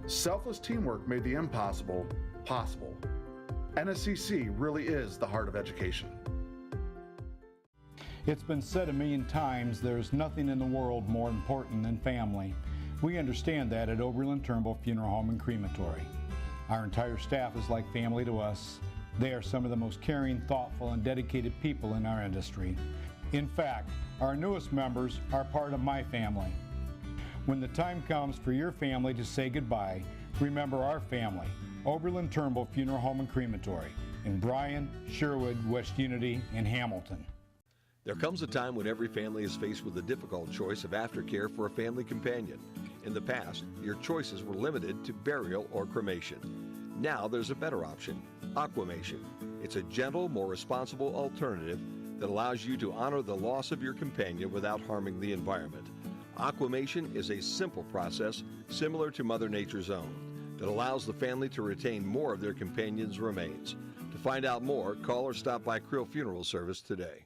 Selfless teamwork made the impossible possible. NSCC really is the heart of education. It's been said a million times, there's nothing in the world more important than family. We understand that at Oberlin Turnbull Funeral Home and Crematory. Our entire staff is like family to us. They are some of the most caring, thoughtful, and dedicated people in our industry. In fact, our newest members are part of my family. When the time comes for your family to say goodbye, remember our family, Oberlin Turnbull Funeral Home and Crematory, in Bryan, Sherwood, West Unity, and Hamilton. There comes a time when every family is faced with the difficult choice of aftercare for a family companion. In the past, your choices were limited to burial or cremation. Now there's a better option, Aquamation. It's a gentle, more responsible alternative that allows you to honor the loss of your companion without harming the environment. Aquamation is a simple process similar to Mother Nature's own that allows the family to retain more of their companion's remains. To find out more, call or stop by Creel Funeral Service today.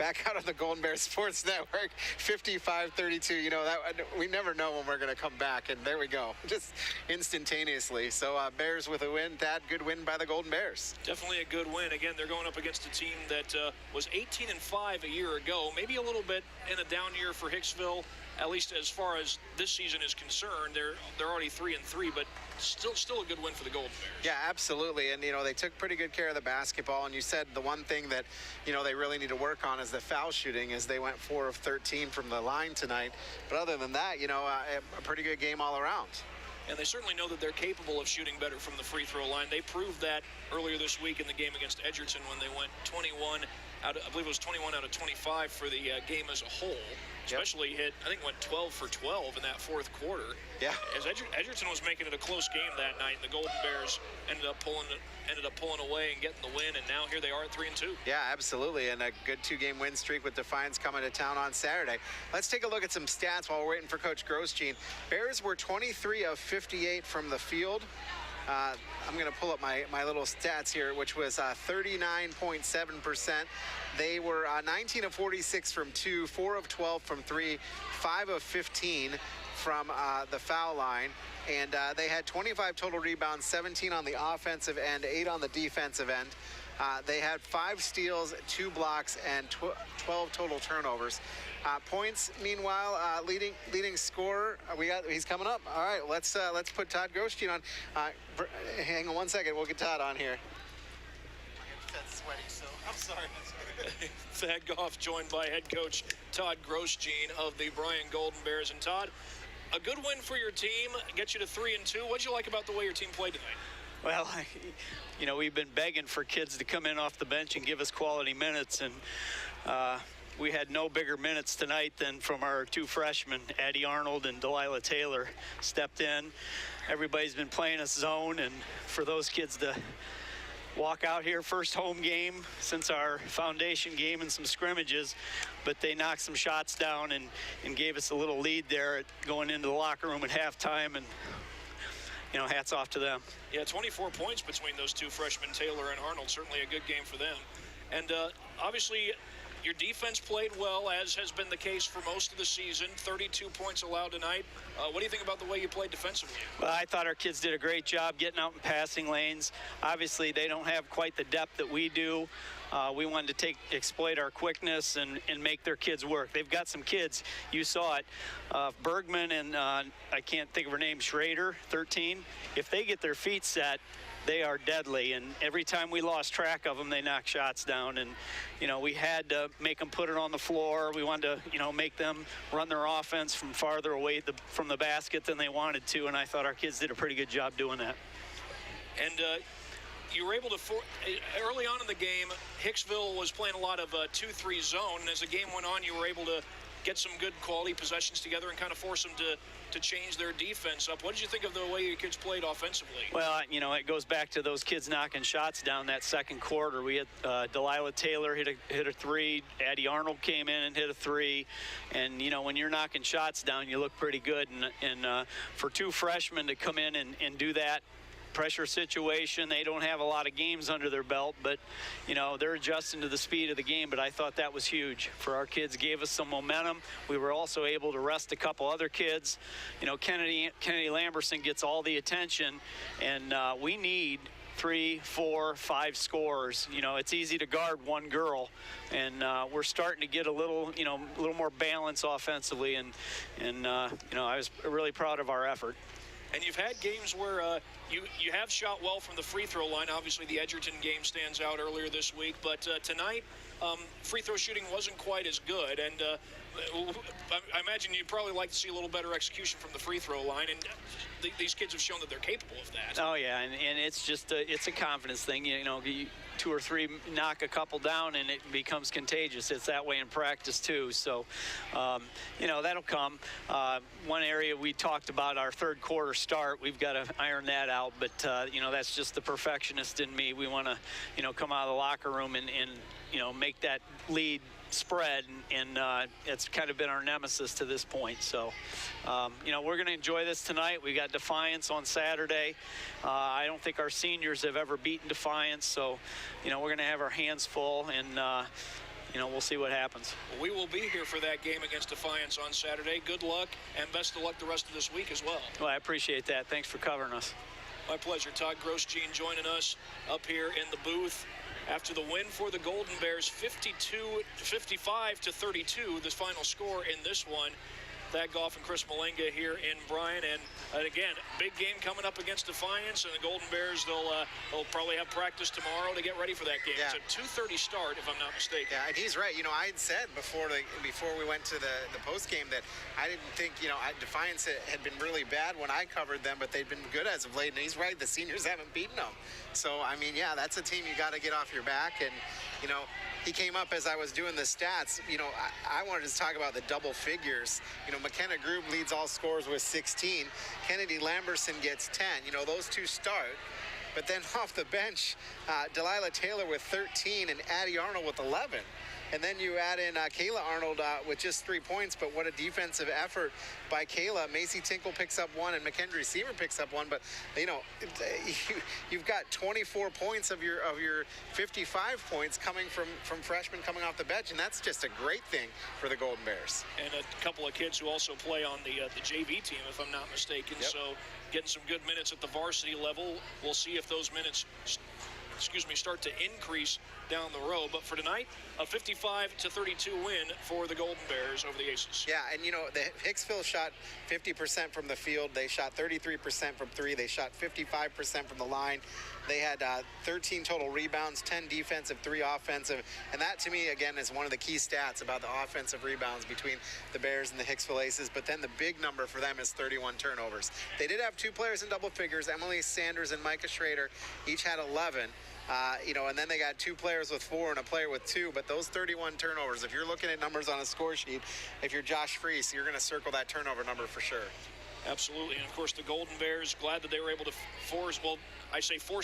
back out of the Golden Bears Sports Network, 55-32. You know, that we never know when we're going to come back, and there we go, just instantaneously. So Bears with a win. That good win by the Golden Bears. Definitely a good win. Again, they're going up against a team that was 18-5 a year ago, maybe a little bit in a down year for Hicksville, at least as far as this season is concerned. They're already 3-3, but still a good win for the Golden Bears. Yeah, absolutely. And, you know, they took pretty good care of the basketball. And you said the one thing that, you know, they really need to work on is the foul shooting, as they went 4 of 13 from the line tonight. But other than that, you know, a pretty good game all around. And they certainly know that they're capable of shooting better from the free throw line. They proved that earlier this week in the game against Edgerton when they went 21 out of, I believe it was 21 out of 25 for the game as a whole. Especially hit, I think, went 12 for 12 in that fourth quarter. Yeah. As Edgerton was making it a close game that night, and the Golden Bears ended up pulling away and getting the win, and now here they are at 3-2. Yeah, absolutely, and a good 2-game win streak with Defiance coming to town on Saturday. Let's take a look at some stats while we're waiting for Coach Grosjean. Bears were 23 of 58 from the field. I'm going to pull up my little stats here, which was 39.7%. They were 19 of 46 from 2, 4 of 12 from 3, 5 of 15 from the foul line. And they had 25 total rebounds, 17 on the offensive end, 8 on the defensive end. They had 5 steals, 2 blocks, and 12 total turnovers. Points, meanwhile, leading scorer. He's coming up. All right, let's put Todd Grosjean on. Hang on one second. We'll get Todd on here. That's sweaty, so I'm sorry. Thad Goff joined by head coach Todd Grosjean of the Bryan Golden Bears. And Todd, a good win for your team, gets you to 3-2. What did you like about the way your team played tonight? Well, you know, we've been begging for kids to come in off the bench and give us quality minutes, and we had no bigger minutes tonight than from our 2 freshmen, Addie Arnold and Delilah Taylor, stepped in. Everybody's been playing us zone, and for those kids to walk out here, first home game since our foundation game and some scrimmages, but they knocked some shots down and gave us a little lead there going into the locker room at halftime, and you know, hats off to them. Yeah, 24 points between those 2 freshmen, Taylor and Arnold. Certainly a good game for them. And obviously, your defense played well, as has been the case for most of the season. 32 points allowed tonight. What do you think about the way you played defensively? Well, I thought our kids did a great job getting out in passing lanes. Obviously, they don't have quite the depth that we do. We wanted to exploit our quickness and make their kids work. They've got some kids, you saw it, Bergman and I can't think of her name, Schrader, 13. If they get their feet set, they are deadly, and every time we lost track of them, they knocked shots down, and you know, we had to make them put it on the floor. We wanted to, you know, make them run their offense from farther away from the basket than they wanted to, and I thought our kids did a pretty good job doing that. And you were able to, early on in the game, Hicksville was playing a lot of 2-3 zone, and as the game went on, you were able to get some good quality possessions together and kind of force them to change their defense up. What did you think of the way your kids played offensively? Well, you know, it goes back to those kids knocking shots down that second quarter. We had Delilah Taylor hit a 3, Addie Arnold came in and hit a 3, and you know, when you're knocking shots down, you look pretty good, and for 2 freshmen to come in and do that pressure situation, they don't have a lot of games under their belt, but you know, they're adjusting to the speed of the game. But I thought that was huge for our kids, gave us some momentum. We were also able to rest a couple other kids. You know, Kennedy Lamberson gets all the attention, and we need 3, 4, 5 scorers. You know, it's easy to guard one girl, and we're starting to get a little more balance offensively, and you know, I was really proud of our effort. And you've had games where you have shot well from the free throw line. Obviously, the Edgerton game stands out earlier this week. But tonight, free throw shooting wasn't quite as good. And I imagine you'd probably like to see a little better execution from the free throw line. And these kids have shown that they're capable of that. Oh, yeah. And it's just it's a confidence thing. You know, 2 or 3 knock a couple down and it becomes contagious. It's that way in practice too. So, you know, that'll come. One area we talked about, our third quarter start, we've got to iron that out. But, you know, that's just the perfectionist in me. We want to, you know, come out of the locker room and you know, make that lead spread, and it's kind of been our nemesis to this point. So, you know, we're going to enjoy this tonight. We got Defiance on Saturday. I don't think our seniors have ever beaten Defiance, so, you know, we're going to have our hands full, and we'll see what happens. Well, we will be here for that game against Defiance on Saturday. Good luck, and best of luck the rest of this week as well. Well, I appreciate that. Thanks for covering us. My pleasure. Todd Grosjean joining us up here in the booth after the win for the Golden Bears, 55-32, the final score in this one. Thad Goff and Chris Malenga here in Bryan, and again, big game coming up against Defiance, and the Golden Bears, they'll probably have practice tomorrow to get ready for that game. Yeah. It's a 2:30 start, if I'm not mistaken. Yeah, and he's right. I had said before we went to the post game that I didn't think Defiance had been really bad when I covered them, but they'd been good as of late. And he's right. The seniors haven't beaten them. So I mean, yeah, that's a team you got to get off your back. And he came up as I was doing the stats. I wanted to talk about the double figures. McKenna Grube leads all scores with 16. Kennedy Lamberson gets 10. Those two start. But then off the bench, Delilah Taylor with 13 and Addie Arnold with 11. And then you add in Kayla Arnold with just 3 points, but what a defensive effort by Kayla. Macy Tinkle picks up 1 and McKendry Seaver picks up 1, but you've got 24 points of your 55 points coming from freshmen coming off the bench, and that's just a great thing for the Golden Bears. And a couple of kids who also play on the JV team, if I'm not mistaken. Yep. So getting some good minutes at the varsity level. We'll see if those minutes start to increase down the road. But for tonight, a 55-32 win for the Golden Bears over the Aces. Yeah, and the Hicksville shot 50% from the field. They shot 33% from 3. They shot 55% from the line. They had 13 total rebounds, 10 defensive, 3 offensive. And that, to me, again, is one of the key stats about the offensive rebounds between the Bears and the Hicksville Aces. But then the big number for them is 31 turnovers. They did have 2 players in double figures. Emily Sanders and Micah Schrader each had 11. And then they got 2 players with 4 and a player with 2. But those 31 turnovers, if you're looking at numbers on a score sheet, if you're Josh Freese, you're going to circle that turnover number for sure. Absolutely. And, of course, the Golden Bears, glad that they were able to force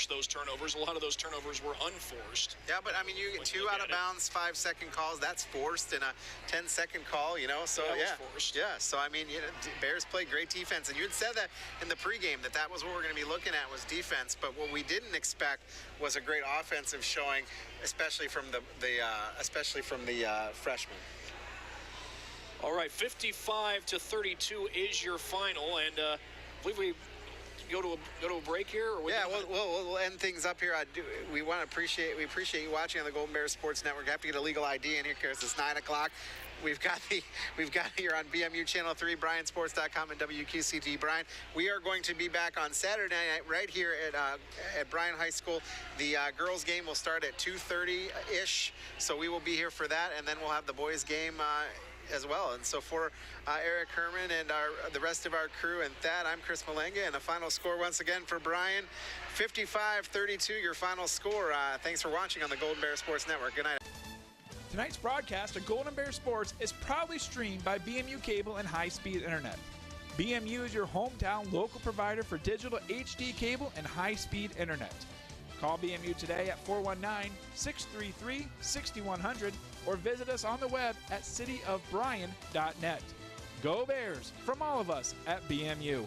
those turnovers. A lot of those turnovers were unforced. Yeah, but, you get 2 out of bounds, 5-second calls. That's forced in a 10-second call, So, yeah. Was forced. Yeah, so, Bears played great defense. And you had said that in the pregame that was what we're going to be looking at was defense. But what we didn't expect was a great offensive showing, especially from the freshmen. All right, 55-32 is your final, and I believe we go to a break here. Or we'll end things up here. We appreciate you watching on the Golden Bears Sports Network. Have to get a legal ID in here because it's 9:00. We've got here on BMU Channel 3, BryanSports.com, and WQCT Bryan. We are going to be back on Saturday night right here at Bryan High School. The girls' game will start at 2:30-ish, so we will be here for that, and then we'll have the boys' game as well. And so for Eric Herman and the rest of our crew and Thad, I'm Chris Malenga, and the final score once again for Bryan, 55-32, your final score. Thanks for watching on the Golden Bear Sports Network. Good night. Tonight's broadcast of Golden Bear Sports is proudly streamed by BMU Cable and High-Speed Internet. BMU is your hometown local provider for digital HD cable and high-speed internet. Call BMU today at 419-633-6100 or visit us on the web at cityofbryan.net. Go Bears from all of us at BMU.